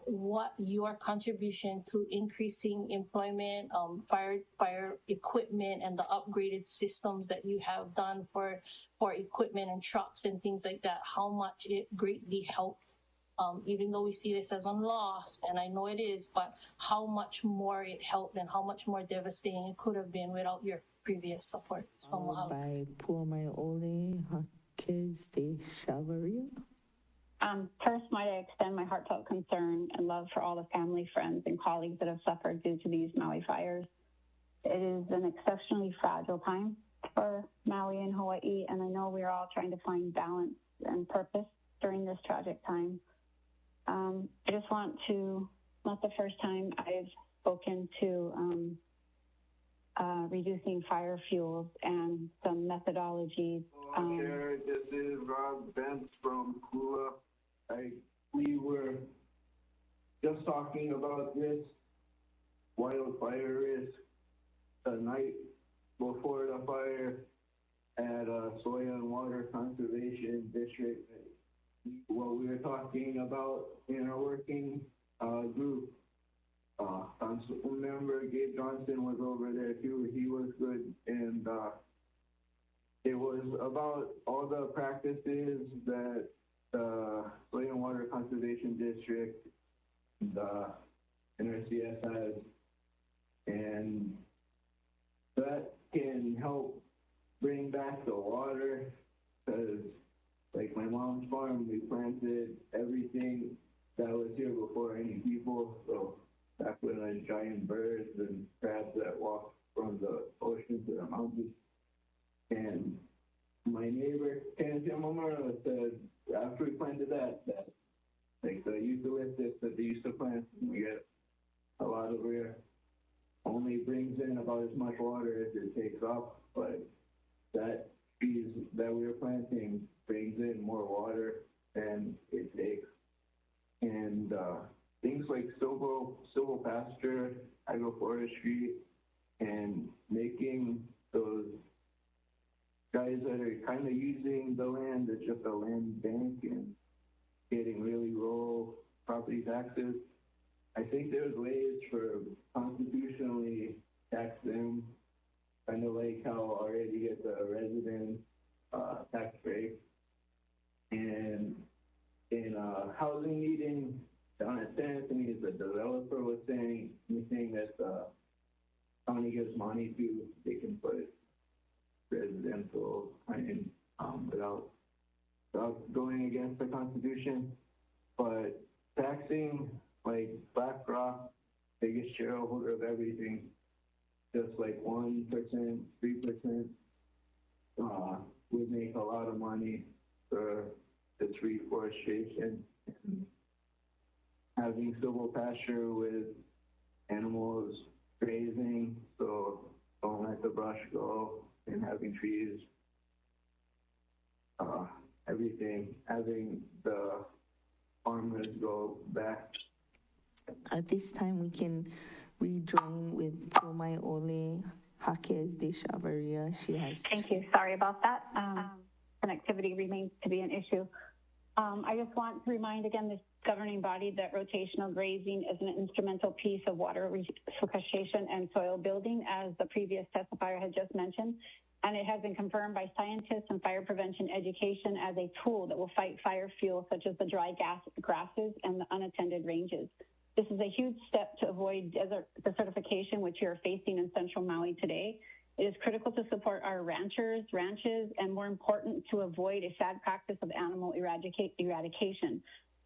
what your contribution to increasing employment, fire equipment, and the upgraded systems that you have done for equipment and trucks and things like that, how much it greatly helped. Even though we see this as a loss, and I know it is, but how much more it helped and how much more devastating it could have been without your previous support. So mahalo. By Pu'amaiole Hakes de Chavaria. First, might I extend my heartfelt concern and love for all the family, friends, and colleagues that have suffered due to these Maui fires. It is an exceptionally fragile time for Maui and Hawaii, and I know we're all trying to find balance and purpose during this tragic time. I just want to, not the first time I've spoken to reducing fire fuels and some methodologies. This is Rob Benz from Kula. We were just talking about this wildfire risk the night before the fire at Soil and Water Conservation District. What we were talking about in our working group, Council member Gabe Johnson was over there too. He was good, and it was about all the practices that the Soil and Water Conservation District, the NRCS has, and that can help bring back the water, because like my mom's farm, we planted everything that was here before any people. So back when there's giant birds and crabs that walk from the ocean to the mountains. And my neighbor, Kenneth Yamamura, said after we planted that like the eucalyptus that they used to plant, we get a lot over here, only brings in about as much water as it takes up, but that trees that we were planting brings in more water than it takes. And things like silvopasture, agroforestry, and making those guys that are kind of using the land as just a land bank and getting really rural property taxes. I think there's ways for constitutionally tax them, kind of like how already get the resident tax break. And in a housing meeting down at San Anthony, the developer was saying anything that the county gives money to, they can put residential in without going against the Constitution. But taxing like BlackRock, biggest shareholder of everything, just like 1%, 3%, would make a lot of money for this reforestation and having silvo pasture with animals grazing, so don't let the brush go, and having trees, everything, having the farmers go back. At this time, we can rejoin with Tomai Ole Hakes de Chavaria. She has. Thank you. Sorry about that. Connectivity remains to be an issue. I just want to remind again this governing body that rotational grazing is an instrumental piece of water sequestration and soil building, as the previous testifier had just mentioned. And it has been confirmed by scientists and fire prevention education as a tool that will fight fire fuel such as the dry grasses and the unattended ranges. This is a huge step to avoid desert desertification, which you're facing in central Maui today. It is critical to support our ranchers, ranches, and more important, to avoid a sad practice of animal eradication.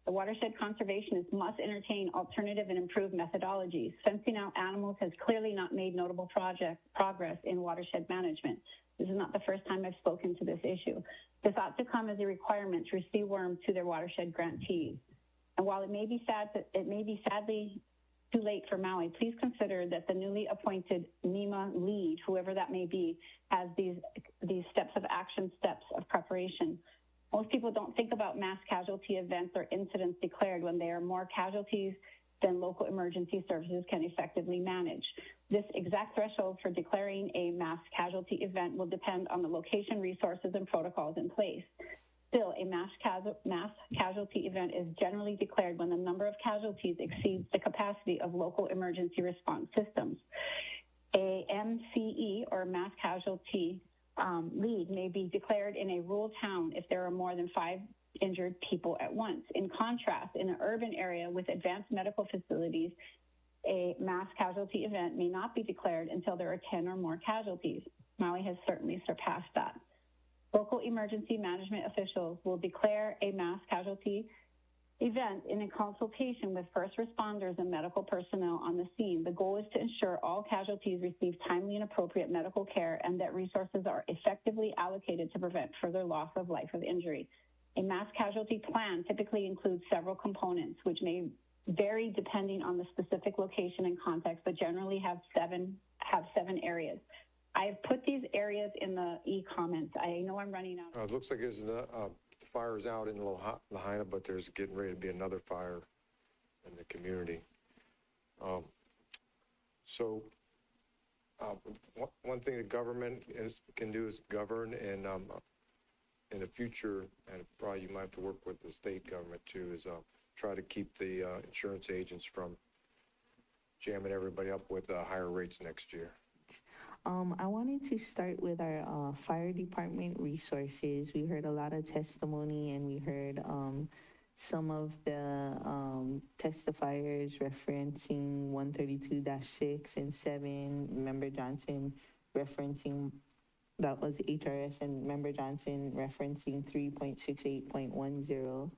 The watershed conservationists must entertain alternative and improved methodologies. Fencing out animals has clearly not made notable progress in watershed management. This is not the first time I've spoken to this issue. This ought to come as a requirement to receive worms to their watershed grantees. And while it may be sadly too late for Maui, please consider that the newly appointed NEMA lead, whoever that may be, has these steps of preparation. Most people don't think about mass casualty events or incidents declared when there are more casualties than local emergency services can effectively manage. This exact threshold for declaring a mass casualty event will depend on the location, resources, and protocols in place. Still, a mass casualty event is generally declared when the number of casualties exceeds the capacity of local emergency response systems. A MCE, or mass casualty lead, may be declared in a rural town if there are more than 5 injured people at once. In contrast, in an urban area with advanced medical facilities, a mass casualty event may not be declared until there are 10 or more casualties. Maui has certainly surpassed that. Local emergency management officials will declare a mass casualty event in a consultation with first responders and medical personnel on the scene. The goal is to ensure all casualties receive timely and appropriate medical care and that resources are effectively allocated to prevent further loss of life or injury. A mass casualty plan typically includes several components, which may vary depending on the specific location and context, but generally have seven areas. I've put these areas in the e-comments. I know I'm running out. It looks like there's fires out in Lahaina, but there's getting ready to be another fire in the community. One thing the government can do is govern, and in the future, and probably you might have to work with the state government too, is try to keep the insurance agents from jamming everybody up with higher rates next year. I wanted to start with our fire department resources. We heard a lot of testimony, and we heard some of the testifiers referencing 132-6 and 7, Member Johnson referencing, that was HRS, and Member Johnson referencing 3.68.10.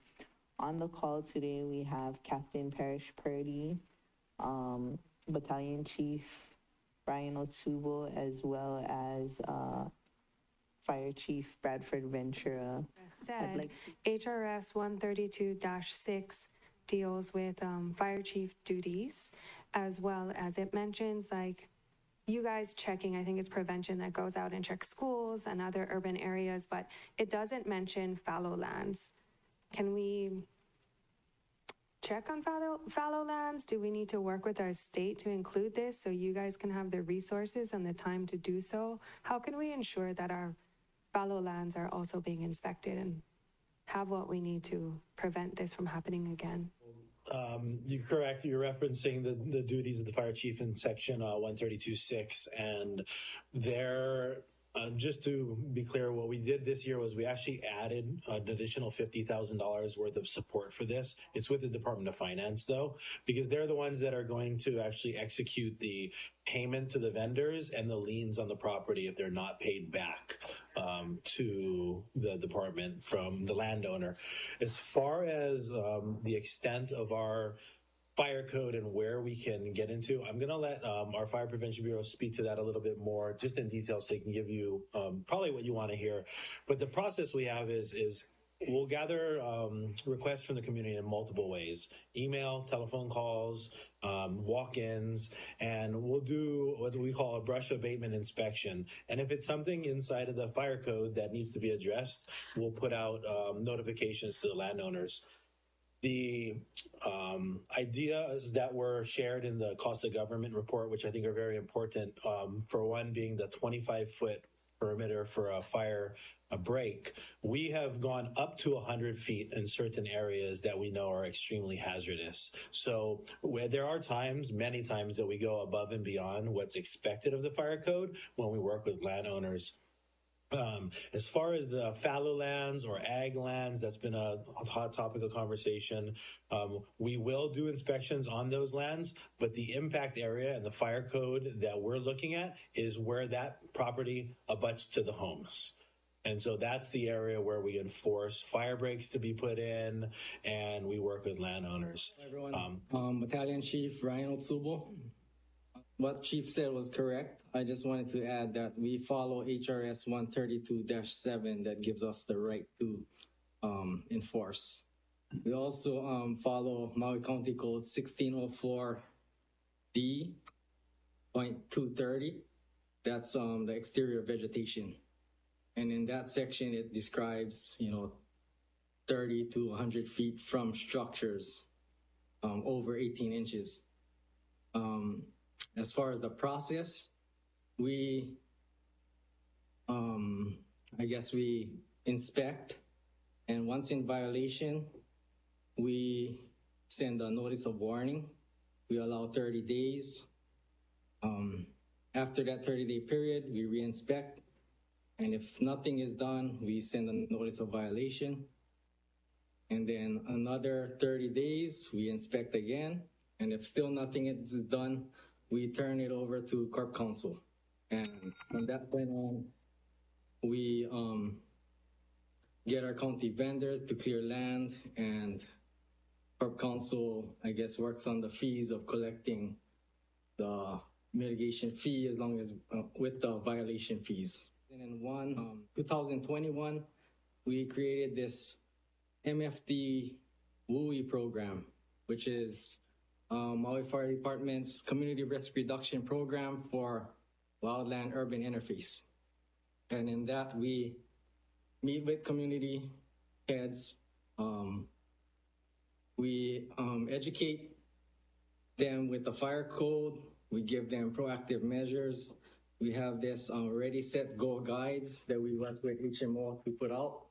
On the call today, we have Captain Parrish Purdy, Battalion Chief Brian Otsubo, as well as Fire Chief Bradford Ventura. Said, HRS 132-6 deals with fire chief duties, as well as it mentions like you guys checking, I think it's prevention that goes out and checks schools and other urban areas, but it doesn't mention fallow lands. Can we check on fallow lands? Do we need to work with our state to include this so you guys can have the resources and the time to do so? How can we ensure that our fallow lands are also being inspected and have what we need to prevent this from happening again? You're correct. You're referencing the duties of the fire chief in section 132.6, and there. Just to be clear, what we did this year was we actually added an additional $50,000 worth of support for this. It's with the Department of Finance, though, because they're the ones that are going to actually execute the payment to the vendors and the liens on the property if they're not paid back to the department from the landowner. As far as the extent of our fire code and where we can get into, I'm going to let our Fire Prevention Bureau speak to that a little bit more, just in detail, so they can give you probably what you want to hear. But the process we have is we'll gather requests from the community in multiple ways: email, telephone calls, walk-ins, and we'll do what we call a brush abatement inspection. And if it's something inside of the fire code that needs to be addressed, we'll put out notifications to the landowners. The ideas that were shared in the cost of government report, which I think are very important, for one being the 25-foot perimeter for a fire break, we have gone up to 100 feet in certain areas that we know are extremely hazardous. So where there are times, many times, that we go above and beyond what's expected of the fire code when we work with landowners. As far as the fallow lands or ag lands, that's been a hot topic of conversation. We will do inspections on those lands, but the impact area and the fire code that we're looking at is where that property abuts to the homes. And so that's the area where we enforce fire breaks to be put in, and we work with landowners. Hi, everyone. Battalion Chief Ryan Otsubo. What Chief said was correct. I just wanted to add that we follow HRS 132-7 that gives us the right to enforce. We also follow Maui County Code 1604D.230. That's the exterior vegetation. And in that section, it describes, 30 to 100 feet from structures over 18 inches. As far as the process, we inspect, and once in violation, we send a notice of warning. We allow 30 days. After that 30-day period, we re-inspect, and if nothing is done, we send a notice of violation. And then another 30 days, we inspect again, and if still nothing is done, we turn it over to Corp Council. And from that point on, we get our county vendors to clear land, and Corp Council, works on the fees of collecting the mitigation fee as long as with the violation fees. And in 2021, we created this MFD WUI program, which is Maui Fire Department's Community Risk Reduction Program for Wildland Urban Interface. And in that, we meet with community heads. We educate them with the fire code. We give them proactive measures. We have this Ready, Set, Go guides that we work with HMO to put out.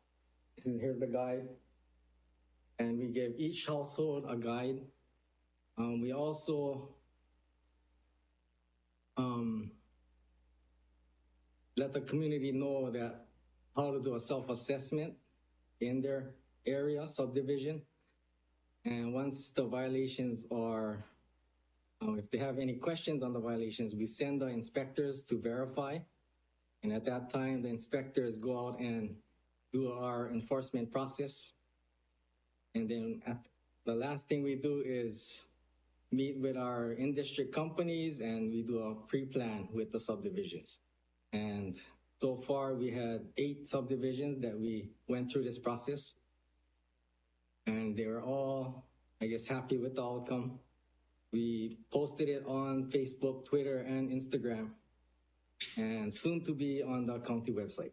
Here's the guide. And we give each household a guide. We also let the community know that how to do a self-assessment in their area, subdivision. And once the violations are, if they have any questions on the violations, we send the inspectors to verify. And at that time, the inspectors go out and do our enforcement process. And then the last thing we do is meet with our in-district companies, and we do a pre-plan with the subdivisions. And so far, we had 8 subdivisions that we went through this process. And they were all, happy with the outcome. We posted it on Facebook, Twitter, and Instagram, and soon to be on the county website.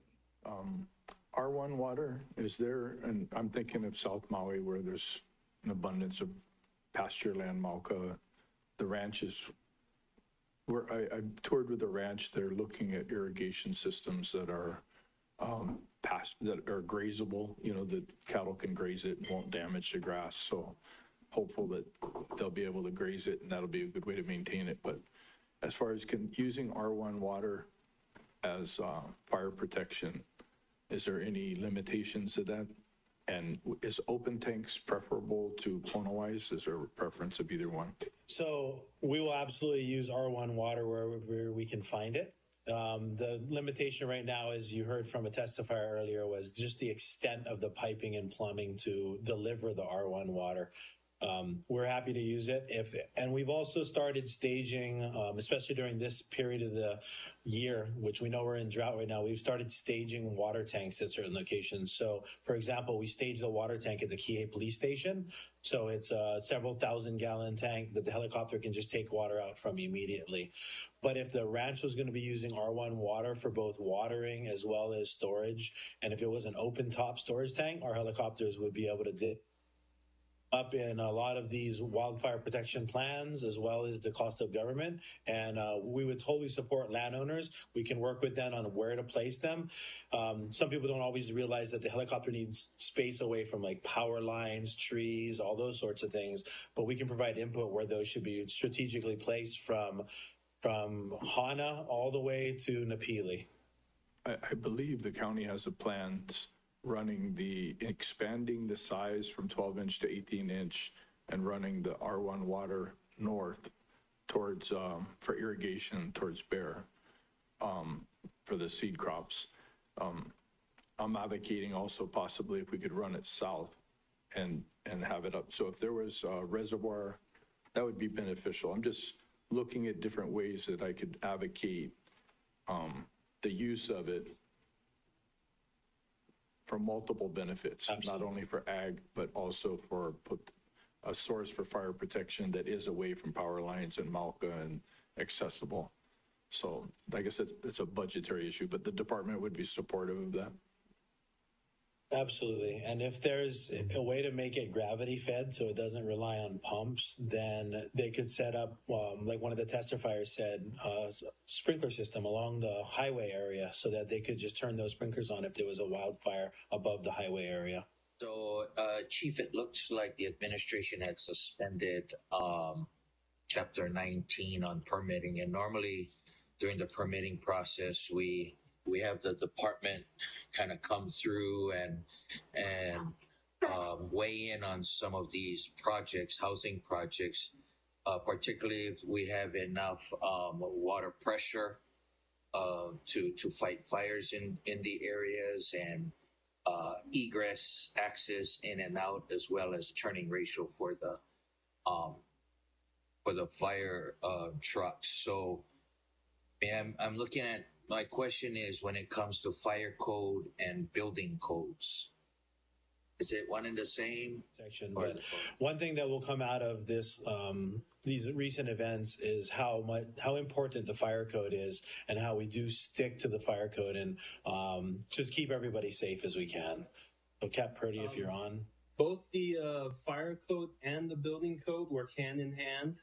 R1 water is there, and I'm thinking of South Maui where there's an abundance of pasture land, Mauka. The ranches, where I toured with the ranch, they're looking at irrigation systems that are that are grazable, that cattle can graze it and won't damage the grass. So hopeful that they'll be able to graze it, and that'll be a good way to maintain it. But as far as using R1 water as fire protection, is there any limitations to that? And is open tanks preferable to clonal-wise? Is there a preference of either one? So we will absolutely use R1 water wherever we can find it. The limitation right now, as you heard from a testifier earlier, was just the extent of the piping and plumbing to deliver the R1 water. We're happy to use it and we've also started staging, especially during this period of the year, which we know we're in drought right now. We've started staging water tanks at certain locations. So for example, we staged the water tank at the Kihei police station. So it's a several thousand-gallon tank that the helicopter can just take water out from immediately. But if the ranch was going to be using R1 water for both watering as well as storage, and if it was an open top storage tank, our helicopters would be able to dip up in a lot of these wildfire protection plans, as well as the cost of government. And we would totally support landowners. We can work with them on where to place them. Some people don't always realize that the helicopter needs space away from like power lines, trees, all those sorts of things. But we can provide input where those should be strategically placed from Hana all the way to Napili. I believe the county has a plan expanding the size from 12-inch to 18-inch and running the R1 water north towards, for irrigation towards Bear, for the seed crops. I'm advocating also possibly if we could run it south and have it up. So if there was a reservoir, that would be beneficial. I'm just looking at different ways that I could advocate the use of it for multiple benefits. Absolutely. Not only for ag, but also for a source for fire protection that is away from power lines and Malka and accessible. So I guess it's a budgetary issue, but the department would be supportive of that. Absolutely. And if there's a way to make it gravity fed so it doesn't rely on pumps, then they could set up, like one of the testifiers said, a sprinkler system along the highway area so that they could just turn those sprinklers on if there was a wildfire above the highway area. So, Chief, it looks like the administration had suspended Chapter 19 on permitting. And normally during the permitting process, we have the department kind of come through and weigh in on some of these projects, housing projects, particularly if we have enough water pressure to fight fires in the areas, and egress, access in and out, as well as turning ratio for the fire trucks. So I'm looking at, my question is, when it comes to fire code and building codes, is it one and the same? Section, but one thing that will come out of this, these recent events, is how important the fire code is, and how we do stick to the fire code, and to keep everybody safe as we can. So, Cap Purdy, if you're on. Both the fire code and the building code work hand in hand.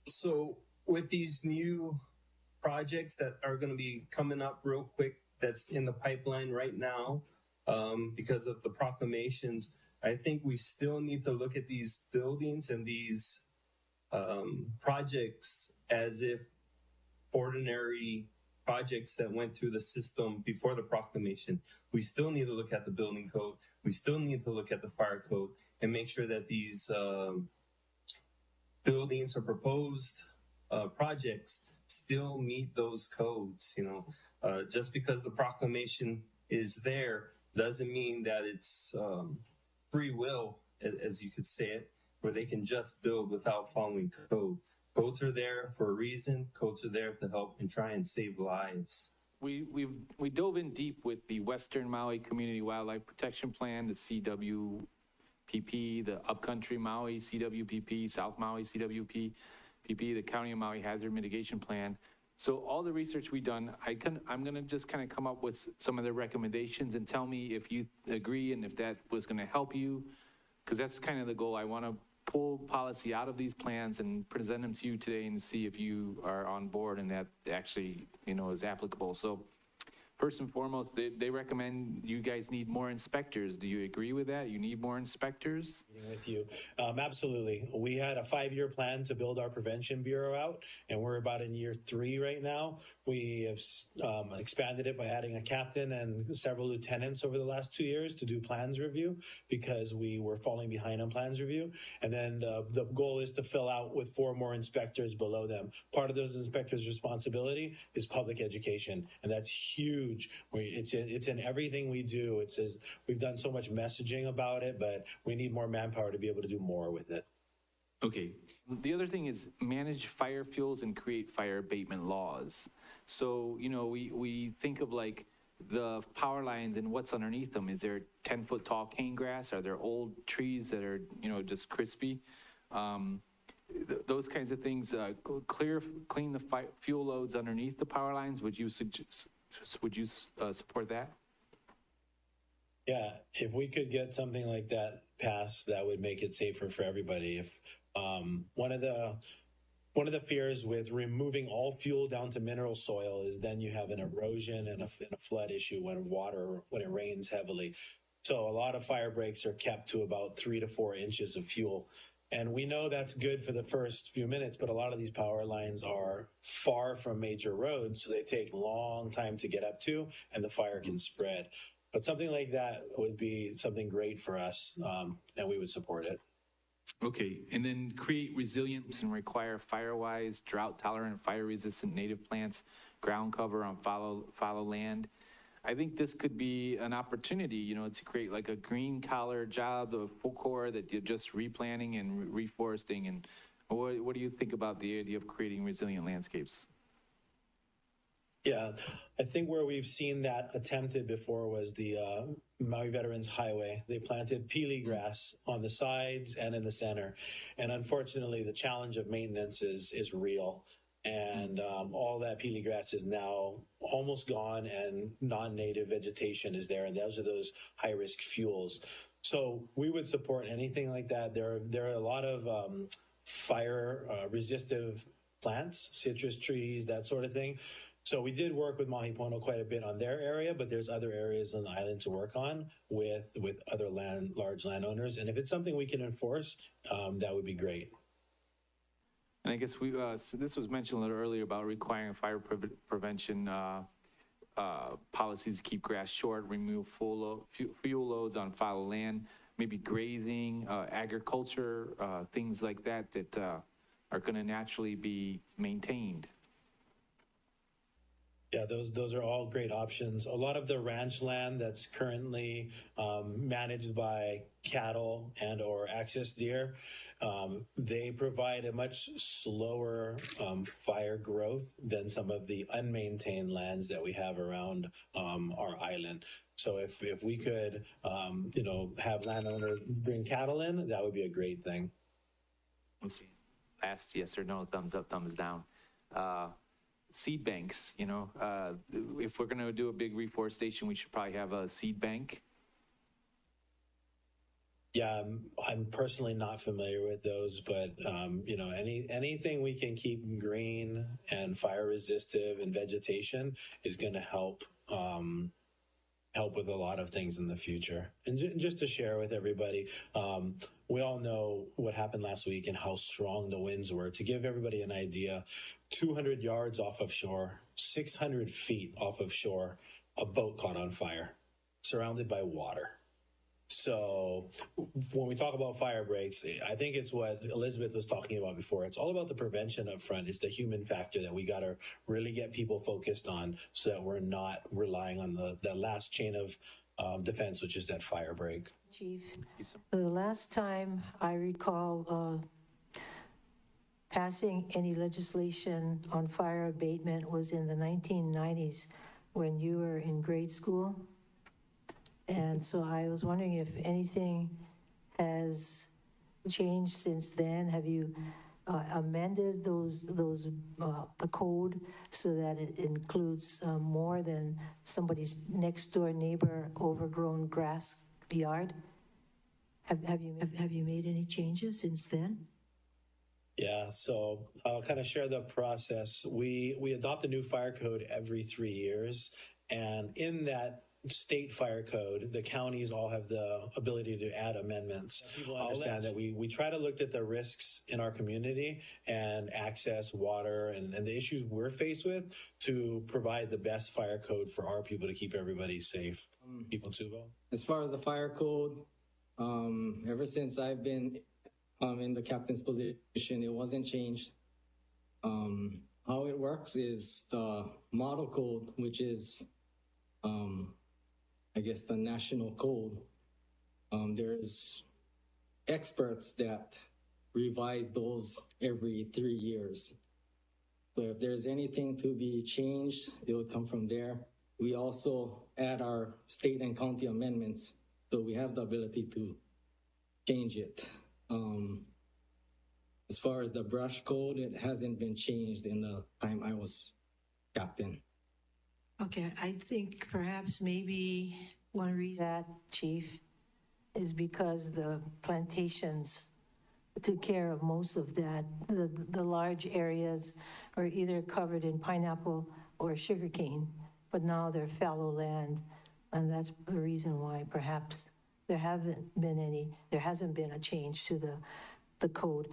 So with these new projects that are going to be coming up real quick, that's in the pipeline right now, because of the proclamations, I think we still need to look at these buildings and these projects as if ordinary projects that went through the system before the proclamation. We still need to look at the building code. We still need to look at the fire code and make sure that these buildings or proposed projects still meet those codes. Just because the proclamation is there doesn't mean that it's free will, as you could say it, where they can just build without following code. Codes are there for a reason. Codes are there to help and try and save lives. We dove in deep with the Western Maui Community Wildlife Protection Plan, the CWPP, the Upcountry Maui CWPP, South Maui CWPP, the County of Maui Hazard Mitigation Plan. So all the research we've done, I'm going to just kind of come up with some of the recommendations and tell me if you agree and if that was going to help you, because that's kind of the goal. I want to pull policy out of these plans and present them to you today and see if you are on board and that actually, is applicable. So first and foremost, they recommend you guys need more inspectors. Do you agree with that? You need more inspectors? With you. Absolutely. We had a 5-year plan to build our prevention bureau out, and we're about in year 3 right now. We have expanded it by adding a captain and several lieutenants over the last 2 years to do plans review because we were falling behind on plans review. And then the goal is to fill out with 4 more inspectors below them. Part of those inspectors' responsibility is public education, and that's huge. It's in everything we do. We've done so much messaging about it, but we need more manpower to be able to do more with it. Okay. The other thing is manage fire fuels and create fire abatement laws. So, you know, we think of like the power lines and what's underneath them. Is there 10-foot tall cane grass? Are there old trees that are, you know, just crispy? Those kinds of things. Clean the fuel loads underneath the power lines. Would you support that? Yeah, if we could get something like that passed, that would make it safer for everybody. If one of the fears with removing all fuel down to mineral soil is then you have an erosion and a flood issue when it rains heavily. So a lot of fire breaks are kept to about 3 to 4 inches of fuel. And we know that's good for the first few minutes, but a lot of these power lines are far from major roads, so they take a long time to get up to, and the fire can spread. But something like that would be something great for us, and we would support it. Okay, and then create resilience and require fire-wise, drought-tolerant, fire-resistant native plants, ground cover on fallow land. I think this could be an opportunity, you know, to create like a green-collar job, a full core that you're just replanting and reforesting. And what do you think about the idea of creating resilient landscapes? Yeah, I think where we've seen that attempted before was the Maui Veterans Highway. They planted peely grass on the sides and in the center. And unfortunately, the challenge of maintenance is real. And all that peely grass is now almost gone, and non-native vegetation is there. And those are those high-risk fuels. So we would support anything like that. There are a lot of fire resistive plants, citrus trees, that sort of thing. So we did work with Mahi Pono quite a bit on their area, but there's other areas on the island to work on with other large landowners. And if it's something we can enforce, that would be great. And I guess so this was mentioned a little earlier about requiring fire prevention policies to keep grass short, remove fuel loads on fallow land, maybe grazing, agriculture, things like that are going to naturally be maintained. Yeah, those are all great options. A lot of the ranch land that's currently managed by cattle and or access deer, they provide a much slower fire growth than some of the unmaintained lands that we have around our island. So if we could, have landowners bring cattle in, that would be a great thing. Last yes or no, thumbs up, thumbs down. Seed banks, if we're going to do a big reforestation, we should probably have a seed bank. Yeah, I'm personally not familiar with those, but anything we can keep green and fire resistive and vegetation is going to help with a lot of things in the future. And just to share with everybody, we all know what happened last week and how strong the winds were. To give everybody an idea, 200 yards off of shore, 600 feet off of shore, a boat caught on fire, surrounded by water. So when we talk about fire breaks, I think it's what Elizabeth was talking about before. It's all about the prevention up front. It's the human factor that we got to really get people focused on so that we're not relying on the last chain of defense, which is that fire break. Chief, the last time I recall passing any legislation on fire abatement was in the 1990s when you were in grade school. And so I was wondering if anything has changed since then. Have you amended the code so that it includes more than somebody's next door neighbor overgrown grass yard? Have you made any changes since then? Yeah, so I'll kind of share the process. We adopt a new fire code every 3 years, And in that state fire code, the counties all have the ability to add amendments. People understand that we try to look at the risks in our community and access, water, and the issues we're faced with to provide the best fire code for our people to keep everybody safe. People too, Bo? As far as the fire code, ever since I've been in the captain's position, it wasn't changed. How it works is the model code, which is I guess the national code. There's experts that revise those every 3 years. So if there's anything to be changed, it would come from there. We also add our state and county amendments, so we have the ability to change it. As far as the brush code, it hasn't been changed in the time I was captain. Okay, I think perhaps maybe one reason that, Chief, is because the plantations took care of most of that. The large areas are either covered in pineapple or sugarcane, but now they're fallow land, and that's the reason why perhaps there hasn't been a change to the code.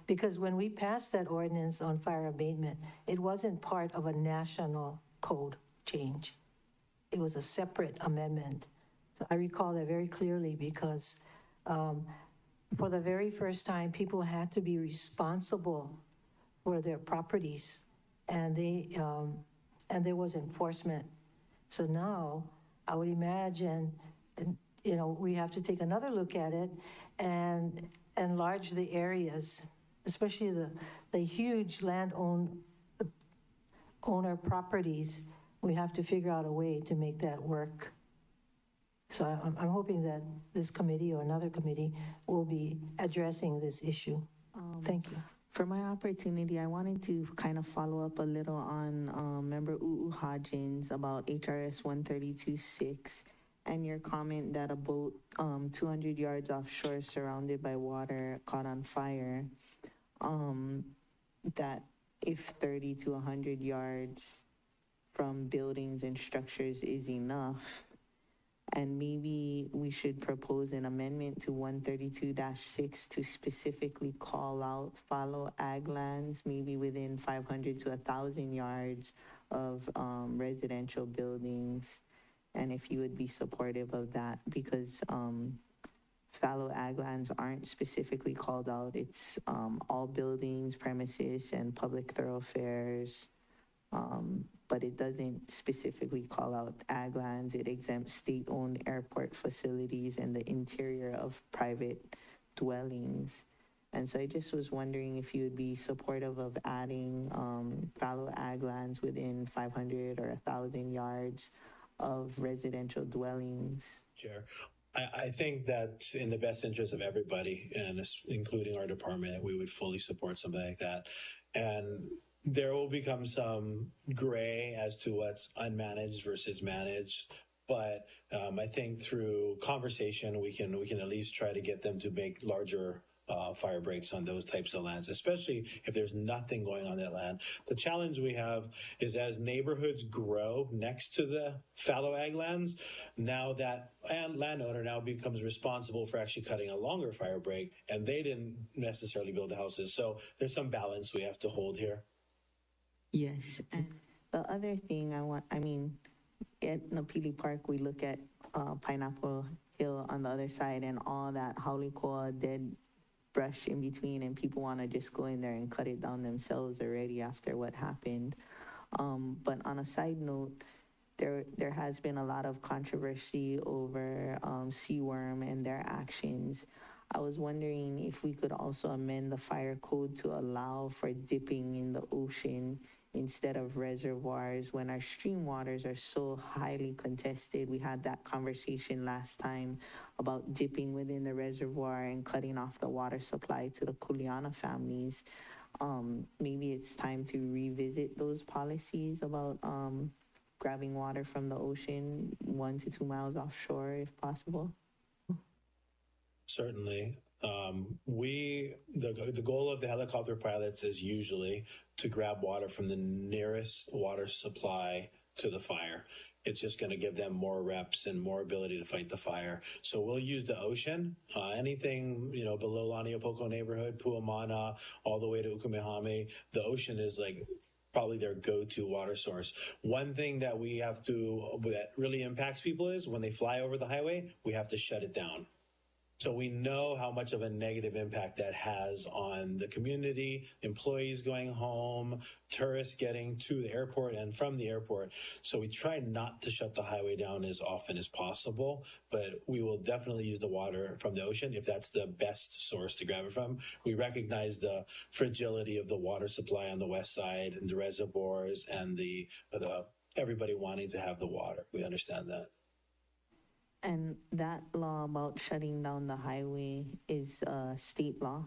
Because when we passed that ordinance on fire abatement, it wasn't part of a national code change. It was a separate amendment. So I recall that very clearly because for the very first time, people had to be responsible for their properties, and there was enforcement. So now I would imagine, we have to take another look at it and enlarge the areas, especially the huge owner properties. We have to figure out a way to make that work. So I'm hoping that this committee or another committee will be addressing this issue. Thank you. For my opportunity, I wanted to kind of follow up a little on Member U'u Hodgins about HRS 132.6 and your comment that a boat 200 yards offshore surrounded by water caught on fire, that if 30 to 100 yards from buildings and structures is enough, and maybe we should propose an amendment to 132-6 to specifically call out fallow ag lands, maybe within 500 to 1,000 yards of residential buildings, and if you would be supportive of that, because fallow ag lands aren't specifically called out. It's all buildings, premises, and public thoroughfares. But it doesn't specifically call out ag lands. It exempts state-owned airport facilities and the interior of private dwellings. And so I just was wondering if you would be supportive of adding fallow ag lands within 500 or 1,000 yards of residential dwellings. Chair, I think that's in the best interest of everybody, and including our department. We would fully support something like that. And there will become some gray as to what's unmanaged versus managed, but I think through conversation we can at least try to get them to make larger fire breaks on those types of lands, especially if there's nothing going on that land. The challenge we have is as neighborhoods grow next to the fallow ag lands, now that landowner now becomes responsible for actually cutting a longer fire break, and they didn't necessarily build the houses. So there's some balance we have to hold here. Yes, and the other thing at Napili Park, we look at Pineapple Hill on the other side and all that haulikoa dead brush in between, and people want to just go in there and cut it down themselves already after what happened. But on a side note, there has been a lot of controversy over Seaworm and their actions. I was wondering if we could also amend the fire code to allow for dipping in the ocean instead of reservoirs when our stream waters are so highly contested. We had that conversation last time about dipping within the reservoir and cutting off the water supply to the Kuleana families. Maybe it's time to revisit those policies about grabbing water from the ocean 1 to 2 miles offshore if possible. Certainly. The goal of the helicopter pilots is usually to grab water from the nearest water supply to the fire. It's just going to give them more reps and more ability to fight the fire. So we'll use the ocean, anything, below Laniopoko neighborhood, Puamana, all the way to Ukumehame. The ocean is like probably their go-to water source. One thing that that really impacts people is when they fly over the highway, we have to shut it down. So we know how much of a negative impact that has on the community, employees going home, tourists getting to the airport and from the airport. So we try not to shut the highway down as often as possible, but we will definitely use the water from the ocean if that's the best source to grab it from. We recognize the fragility of the water supply on the west side and the reservoirs and the everybody wanting to have the water. We understand that. And that law about shutting down the highway is state law?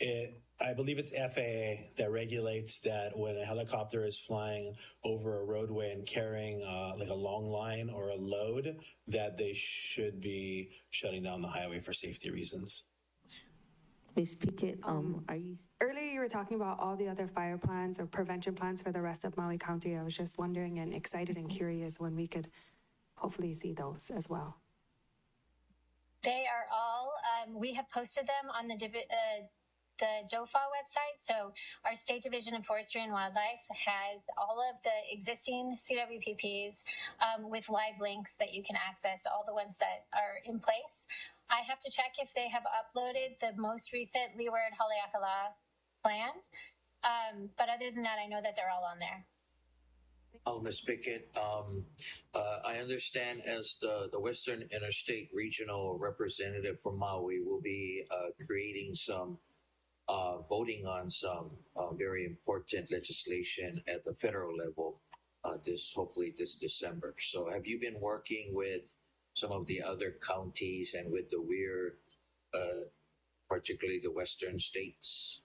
I believe it's FAA that regulates that when a helicopter is flying over a roadway and carrying like a long line or a load, that they should be shutting down the highway for safety reasons. Ms. Pickett, are you... Earlier you were talking about all the other fire plans or prevention plans for the rest of Maui County. I was just wondering and excited and curious when we could hopefully see those as well. They are all, we have posted them on the DOFA website. So our State Division of Forestry and Wildlife has all of the existing CWPPs with live links that you can access, all the ones that are in place. I have to check if they have uploaded the most recent Leeward Haleakala plan. But other than that, I know that they're all on there. Ms. Pickett, I understand as the Western Interstate Regional Representative for Maui will be creating some, voting on some very important legislation at the federal level hopefully this December. So have you been working with some of the other counties and with the WEIR, particularly the Western states?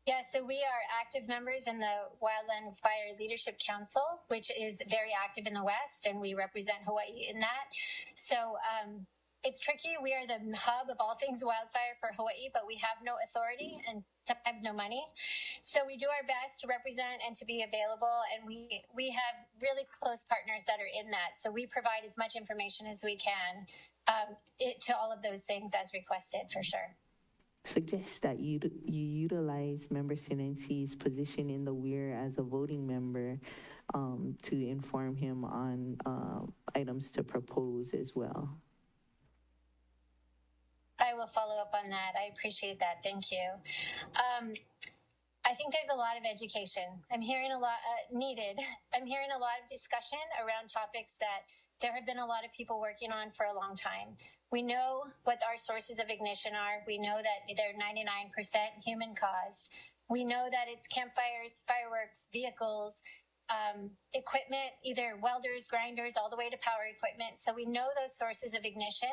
Yeah, so we are active members in the Wildland Fire Leadership Council, which is very active in the West, and we represent Hawaii in that. So it's tricky. We are the hub of all things wildfire for Hawaii, but we have no authority and sometimes no money. So we do our best to represent and to be available, and we have really close partners that are in that. So we provide as much information as we can to all of those things as requested, for sure. Suggest that you utilize Member Sinensi's position in the WEIR as a voting member to inform him on items to propose as well. I will follow up on that. I appreciate that. Thank you. I think there's a lot of education. I'm hearing a lot needed. I'm hearing a lot of discussion around topics that there have been a lot of people working on for a long time. We know what our sources of ignition are. We know that they're 99% human caused. We know that it's campfires, fireworks, vehicles, equipment, either welders, grinders, all the way to power equipment. So we know those sources of ignition,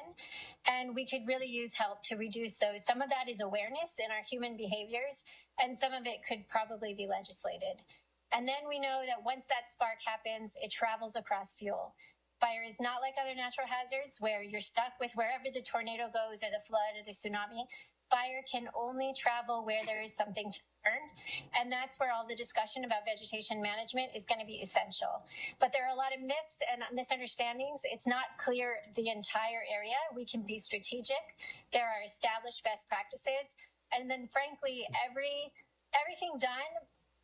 and we could really use help to reduce those. Some of that is awareness in our human behaviors, and some of it could probably be legislated. And then we know that once that spark happens, it travels across fuel. Fire is not like other natural hazards where you're stuck with wherever the tornado goes or the flood or the tsunami. Fire can only travel where there is something to burn. And that's where all the discussion about vegetation management is going to be essential. But there are a lot of myths and misunderstandings. It's not clear the entire area. We can be strategic. There are established best practices. And then frankly, everything done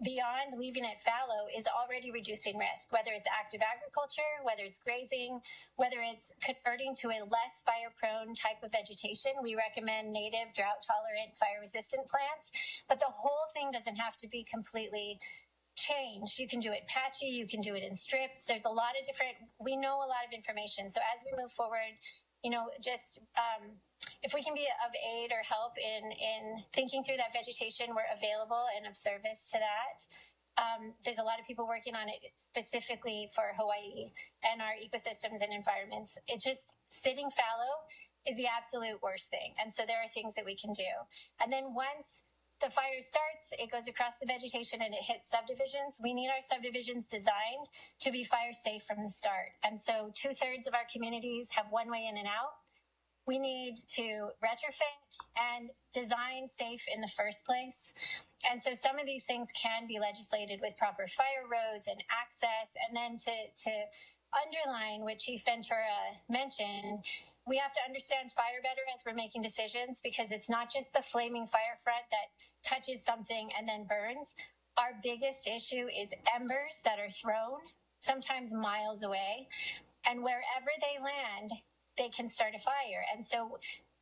beyond leaving it fallow is already reducing risk, whether it's active agriculture, whether it's grazing, whether it's converting to a less fire-prone type of vegetation. We recommend native, drought-tolerant, fire-resistant plants, but the whole thing doesn't have to be completely changed. You can do it patchy, you can do it in strips. There's a lot of we know a lot of information. So as we move forward, if we can be of aid or help in thinking through that vegetation, we're available and of service to that. There's a lot of people working on it specifically for Hawaii and our ecosystems and environments. It's just sitting fallow is the absolute worst thing. And so there are things that we can do. And then once the fire starts, it goes across the vegetation and it hits subdivisions. We need our subdivisions designed to be fire safe from the start. And so 2/3 of our communities have one way in and out. we need to retrofit and design safe in the first place. And so some of these things can be legislated with proper fire roads and access. And then to underline what Chief Ventura mentioned, we have to understand fire better as we're making decisions, because it's not just the flaming fire front that touches something and then burns. Our biggest issue is embers that are thrown, sometimes miles away, and wherever they land, they can start a fire. And so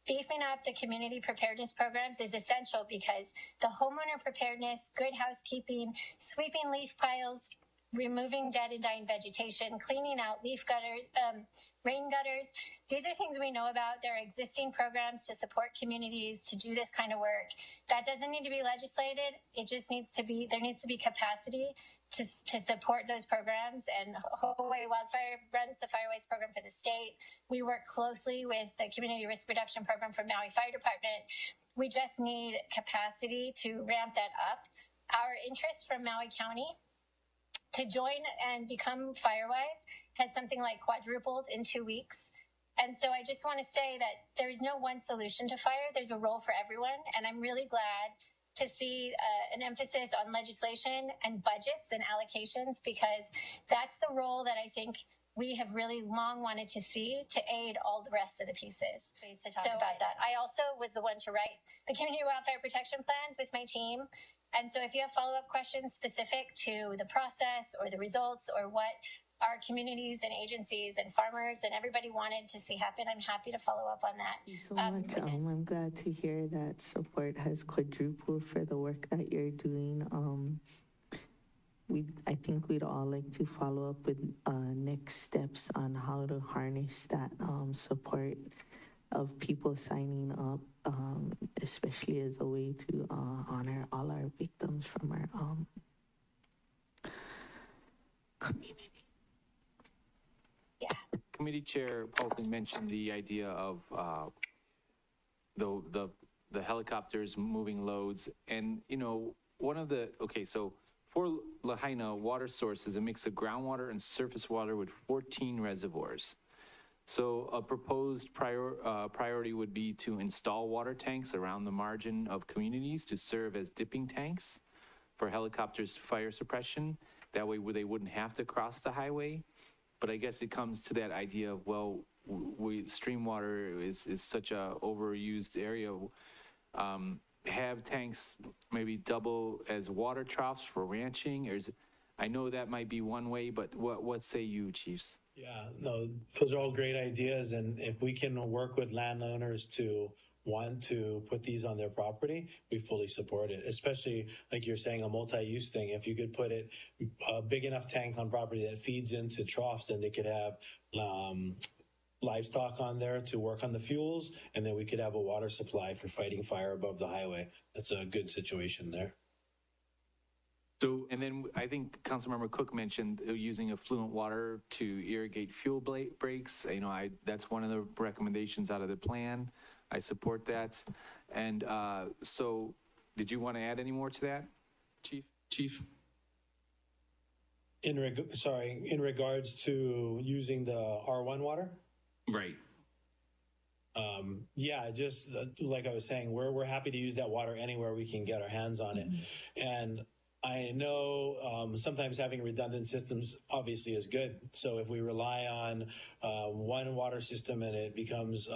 beefing up the community preparedness programs is essential, because the homeowner preparedness, good housekeeping, sweeping leaf piles, removing dead and dying vegetation, cleaning out leaf gutters, rain gutters. These are things we know about. There are existing programs to support communities to do this kind of work. That doesn't need to be legislated. It just needs to be, there needs to be capacity to support those programs. And Hawaii Wildfire runs the Fire Waste program for the state. We work closely with the Community Risk Reduction Program for Maui Fire Department. We just need capacity to ramp that up. Our interest from Maui County to join and become FireWise has something like quadrupled in 2 weeks. And so I just want to say that there's no one solution to fire. There's a role for everyone. And I'm really glad to see an emphasis on legislation and budgets and allocations, because that's the role that I think we have really long wanted to see to aid all the rest of the pieces. To talk about that. I also was the one to write the community wildfire protection plans with my team. And so if you have follow-up questions specific to the process or the results or what our communities and agencies and farmers and everybody wanted to see happen, I'm happy to follow up on that. Thank you so much. I'm glad to hear that support has quadrupled for the work that you're doing. I think we'd all like to follow up with next steps on how to harness that support of people signing up, especially as a way to honor all our victims from our community. Yeah. Committee Chair Paulson mentioned the idea of the helicopters moving loads, and one of the so for Lahaina, water source is a mix of groundwater and surface water with 14 reservoirs. So a proposed priority would be to install water tanks around the margin of communities to serve as dipping tanks for helicopters' fire suppression. That way they wouldn't have to cross the highway. But I guess it comes to that idea of, well, stream water is such a overused area. Have tanks maybe double as water troughs for ranching? Or I know that might be one way, but what say you, chiefs? Yeah, no, those are all great ideas. And if we can work with landowners to want to put these on their property, we fully support it, especially like you're saying, a multi-use thing. If you could put a big enough tank on property that feeds into troughs, then they could have livestock on there to work on the fuels, and then we could have a water supply for fighting fire above the highway. That's a good situation there. So, and then I think Councilmember Cook mentioned using effluent water to irrigate fuel breaks. That's one of the recommendations out of the plan. I support that. And so, did you want to add any more to that, Chief? In regards to using the R1 water? Right. Yeah, just like I was saying, we're happy to use that water anywhere we can get our hands on it. And I know sometimes having redundant systems obviously is good. So if we rely on one water system and it becomes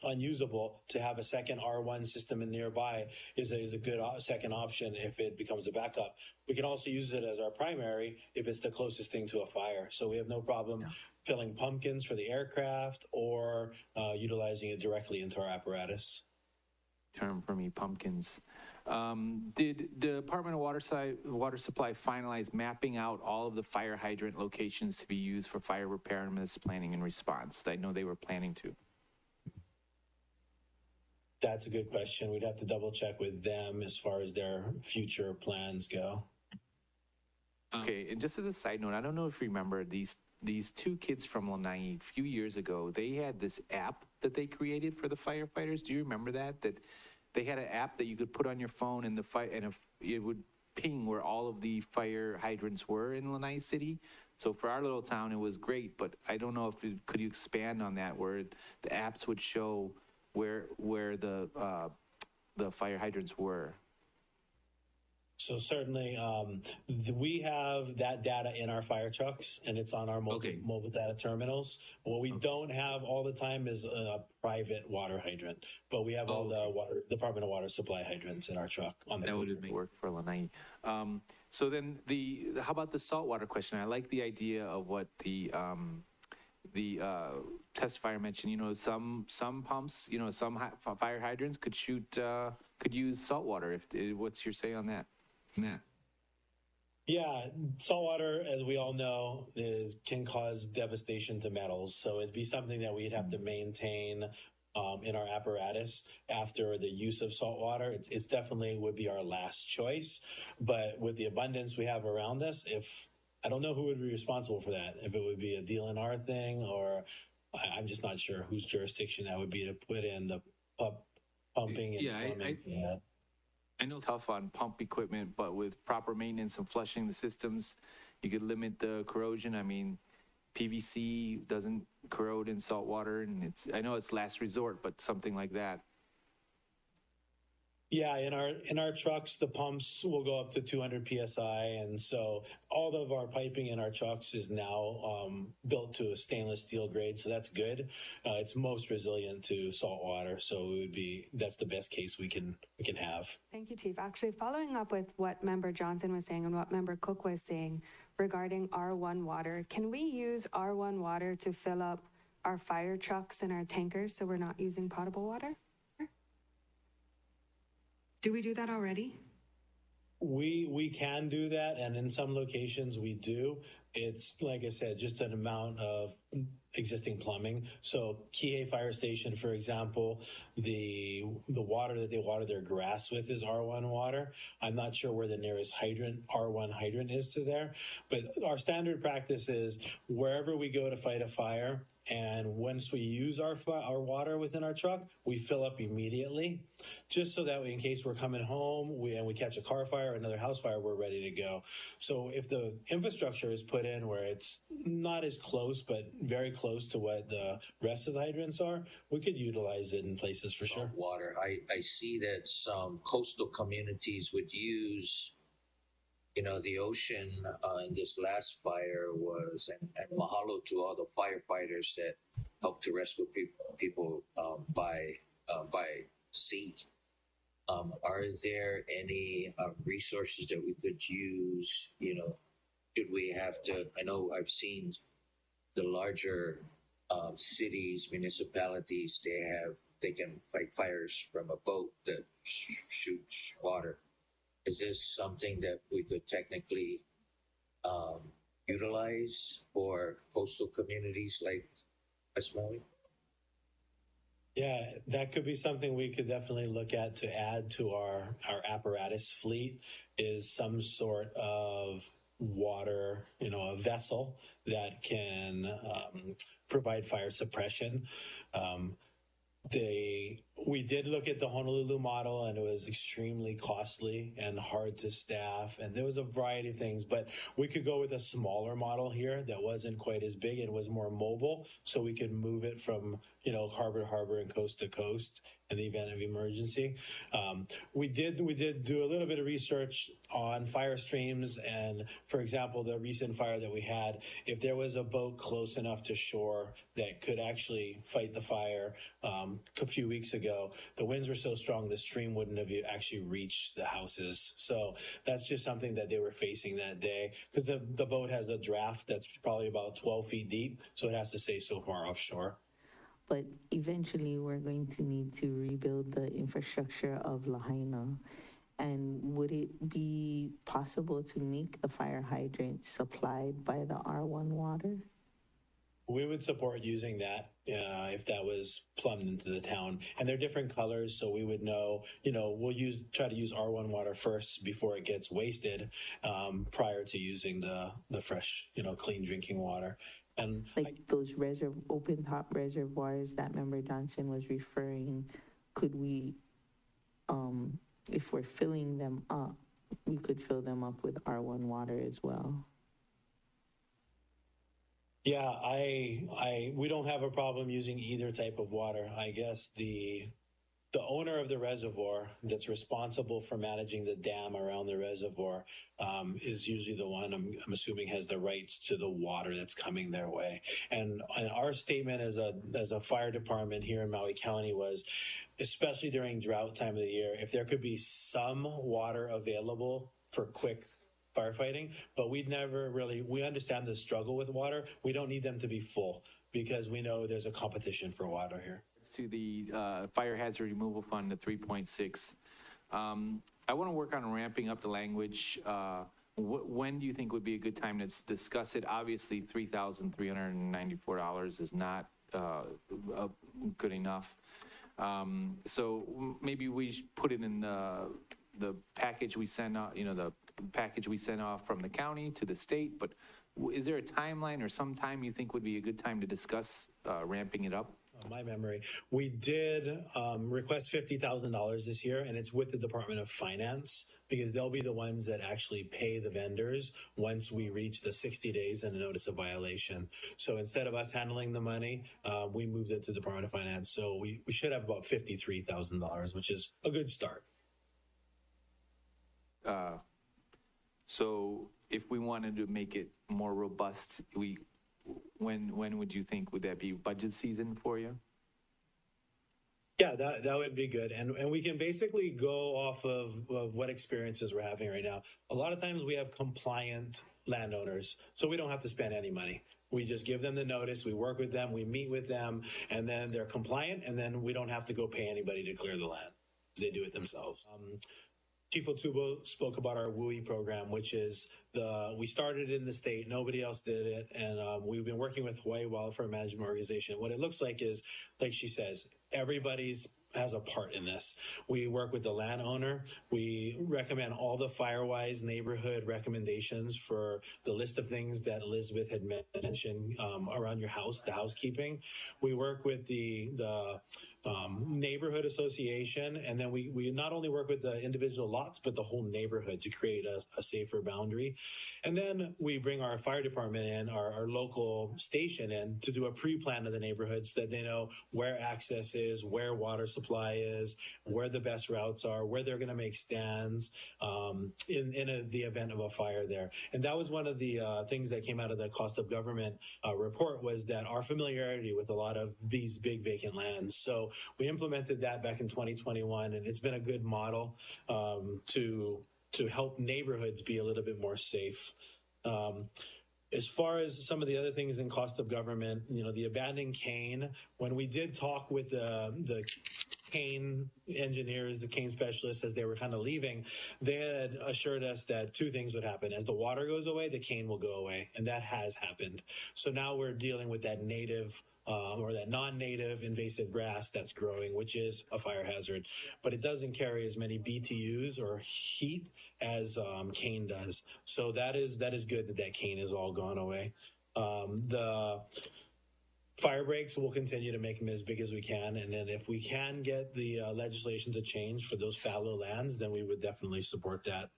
unusable, to have a second R1 system in nearby is a good second option if it becomes a backup. We can also use it as our primary if it's the closest thing to a fire. So we have no problem filling pumpkins for the aircraft or utilizing it directly into our apparatus. Term for me, pumpkins. Did the Department of Water Supply finalize mapping out all of the fire hydrant locations to be used for fire preparedness planning and response? I know they were planning to. That's a good question. We'd have to double check with them as far as their future plans go. Okay, and just as a side note, I don't know if you remember these two kids from Lanai a few years ago. They had this app that they created for the firefighters. Do you remember that? That they had an app that you could put on your phone, and if it would ping where all of the fire hydrants were in Lanai City. So for our little town, it was great. But I don't know if could you expand on that, where the apps would show where the fire hydrants were. So certainly, we have that data in our fire trucks, and it's on our mobile data terminals. What we don't have all the time is a private water hydrant, but we have all the Department of Water supply hydrants in our truck. That would make work for Lanai. So then how about the saltwater question? I like the idea of what the testifier mentioned. You know, some pumps, you know, some fire hydrants could use saltwater. What's your say on that? Yeah, saltwater, as we all know, can cause devastation to metals. So it'd be something that we'd have to maintain in our apparatus after the use of saltwater. It's definitely would be our last choice. But with the abundance we have around us, I don't know who would be responsible for that. If it would be a DLNR thing, or I'm just not sure whose jurisdiction that would be to put in the pumping and plumbing for that. I know it's tough on pump equipment, but with proper maintenance and flushing the systems, you could limit the corrosion. I mean, PVC doesn't corrode in salt water, and I know it's last resort, but something like that. Yeah, in our trucks, the pumps will go up to 200 psi, and so all of our piping in our trucks is now built to a stainless steel grade, so that's good. It's most resilient to salt water, so that's the best case we can have. Thank you, Chief. Actually, following up with what Member Johnson was saying and what Member Cook was saying regarding R1 water, can we use R1 water to fill up our fire trucks and our tankers so we're not using potable water? Do we do that already? We can do that, and in some locations we do. It's, like I said, just an amount of existing plumbing. So Kihei Fire Station, for example, the water that they water their grass with is R1 water. I'm not sure where the nearest R1 hydrant is to there, but our standard practice is wherever we go to fight a fire, and once we use our water within our truck, we fill up immediately, just so that in case we're coming home and we catch a car fire or another house fire, we're ready to go. So if the infrastructure is put in where it's not as close, but very close to what the rest of the hydrants are, we could utilize it in places for sure. Water. I see that some coastal communities would use, you know, the ocean in this last fire was, and mahalo to all the firefighters that helped to rescue people by sea. Are there any resources that we could use? You know, should we have to? I know I've seen the larger cities, municipalities. They can fight fires from a boat that shoots water. Is this something that we could technically utilize for coastal communities like Maui? Yeah, that could be something we could definitely look at to add to our apparatus fleet, is some sort of water, a vessel that can provide fire suppression. We did look at the Honolulu model, and it was extremely costly and hard to staff, and there was a variety of things, but we could go with a smaller model here that wasn't quite as big and was more mobile, so we could move it from harbor to harbor and coast to coast in the event of emergency. We did do a little bit of research on fire streams, and for example, the recent fire that we had, if there was a boat close enough to shore that could actually fight the fire a few weeks ago, the winds were so strong the stream wouldn't have actually reached the houses. So that's just something that they were facing that day, because the boat has a draft that's probably about 12 feet deep, so it has to stay so far offshore. But eventually we're going to need to rebuild the infrastructure of Lahaina. And would it be possible to make a fire hydrant supplied by the R1 water? We would support using that if that was plumbed into the town. And they're different colors, so we would know, we'll try to use R1 water first before it gets wasted, prior to using the fresh, clean drinking water. And like those open top reservoirs that Member Johnson was referring, could we, if we're filling them up, we could fill them up with R1 water as well? Yeah, we don't have a problem using either type of water. I guess the owner of the reservoir that's responsible for managing the dam around the reservoir is usually the one I'm assuming has the rights to the water that's coming their way. And our statement as a fire department here in Maui County was, especially during drought time of the year, if there could be some water available for quick firefighting, but we understand the struggle with water. We don't need them to be full because we know there's a competition for water here. To the fire hazard removal fund, the 3.6. I want to work on ramping up the language. When do you think would be a good time to discuss it? Obviously, $3,394 is not good enough. So maybe we put it in the package we send out, the package we send off from the county to the state, but is there a timeline or some time you think would be a good time to discuss ramping it up? My memory, we did request $50,000 this year, and it's with the Department of Finance because they'll be the ones that actually pay the vendors once we reach the 60 days and a notice of violation. So instead of us handling the money, we moved it to the Department of Finance. So we should have about $53,000, which is a good start. So if we wanted to make it more robust, when would you think, would that be budget season for you? Yeah, that would be good. And we can basically go off of what experiences we're having right now. A lot of times we have compliant landowners, so we don't have to spend any money. We just give them the notice, we work with them, we meet with them, and then they're compliant, and then we don't have to go pay anybody to clear the land. They do it themselves. Chief Otubo spoke about our WUI program, which is we started in the state, nobody else did it, and we've been working with Hawaii Wildfire Management Organization. What it looks like is, like she says, everybody's has a part in this. We work with the landowner. We recommend all the FireWise neighborhood recommendations for the list of things that Elizabeth had mentioned around your house, the housekeeping. We work with the neighborhood association, and then we not only work with the individual lots, but the whole neighborhood to create a safer boundary. And then we bring our fire department in, our local station in, to do a pre-plan of the neighborhoods so that they know where access is, where water supply is, where the best routes are, where they're going to make stands in the event of a fire there. And that was one of the things that came out of the cost of government report, was that our familiarity with a lot of these big vacant lands. So we implemented that back in 2021, and it's been a good model to help neighborhoods be a little bit more safe. As far as some of the other things in cost of government, the abandoned cane, when we did talk with the cane engineers, the cane specialists, as they were kind of leaving, they had assured us that two things would happen. As the water goes away, the cane will go away, and that has happened. So now we're dealing with that native or that non-native invasive grass that's growing, which is a fire hazard, but it doesn't carry as many BTUs or heat as cane does. So that is good that cane is all gone away. The fire breaks, we'll continue to make them as big as we can, and then if we can get the legislation to change for those fallow lands, then we would definitely support that.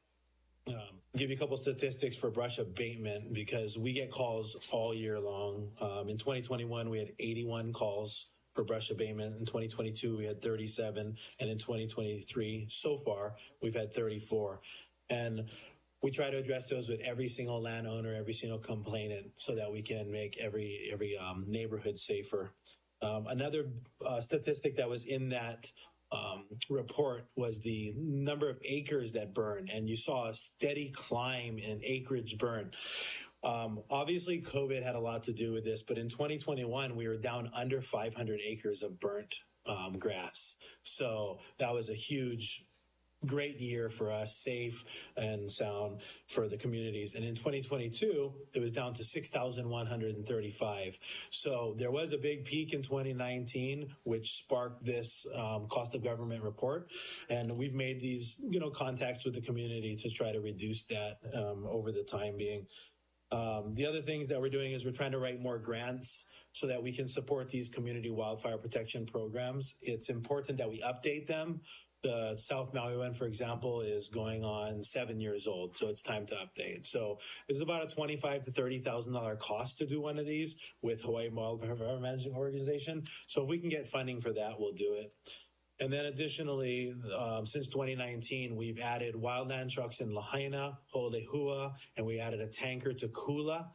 Give you a couple statistics for brush abatement, because we get calls all year long. In 2021, we had 81 calls for brush abatement. In 2022, we had 37. And in 2023, so far, we've had 34. And we try to address those with every single landowner, every single complainant, so that we can make every neighborhood safer. Another statistic that was in that report was the number of acres that burn, and you saw a steady climb in acreage burn. Obviously, COVID had a lot to do with this, but in 2021, we were down under 500 acres of burnt grass. So that was a great year for us, safe and sound for the communities. And in 2022, it was down to 6,135. So there was a big peak in 2019, which sparked this cost of government report. And we've made these, contacts with the community to try to reduce that over the time being. The other things that we're doing is we're trying to write more grants so that we can support these community wildfire protection programs. It's important that we update them The South Maui one, for example, is going on 7 years old, so it's time to update. So there's about a $25,000 to $30,000 cost to do one of these with Hawaii Wildfire Management Organization. So if we can get funding for that, we'll do it. And then additionally, since 2019, we've added wildland trucks in Lahaina, Ho'olehua, and we added a tanker to Kula.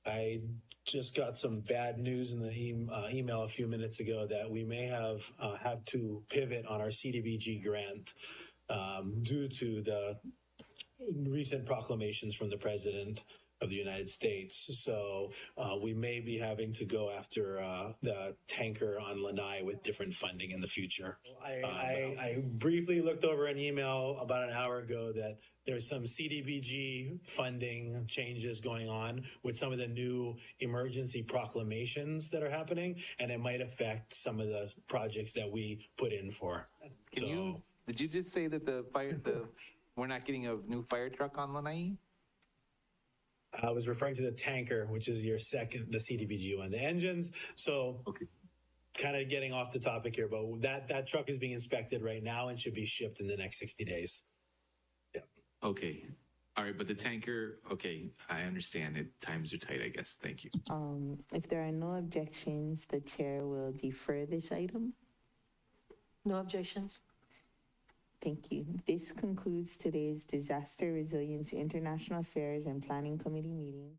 I just got some bad news in the email a few minutes ago that we may have to pivot on our CDBG grant due to the recent proclamations from the President of the United States. So we may be having to go after the tanker on Lanai with different funding in the future. I briefly looked over an email about an hour ago that there's some CDBG funding changes going on with some of the new emergency proclamations that are happening, and it might affect some of the projects that we put in for. Did you just say that we're not getting a new fire truck on Lanai? I was referring to the tanker, which is your second, the CDBG one, the engines. So kind of getting off the topic here, but that truck is being inspected right now and should be shipped in the next 60 days. Yeah. Okay. All right. But the tanker, okay, I understand it. Times are tight, I guess. Thank you. If there are no objections, the chair will defer this item. No objections? Thank you. This concludes today's Disaster Resilience International Affairs and Planning Committee meeting.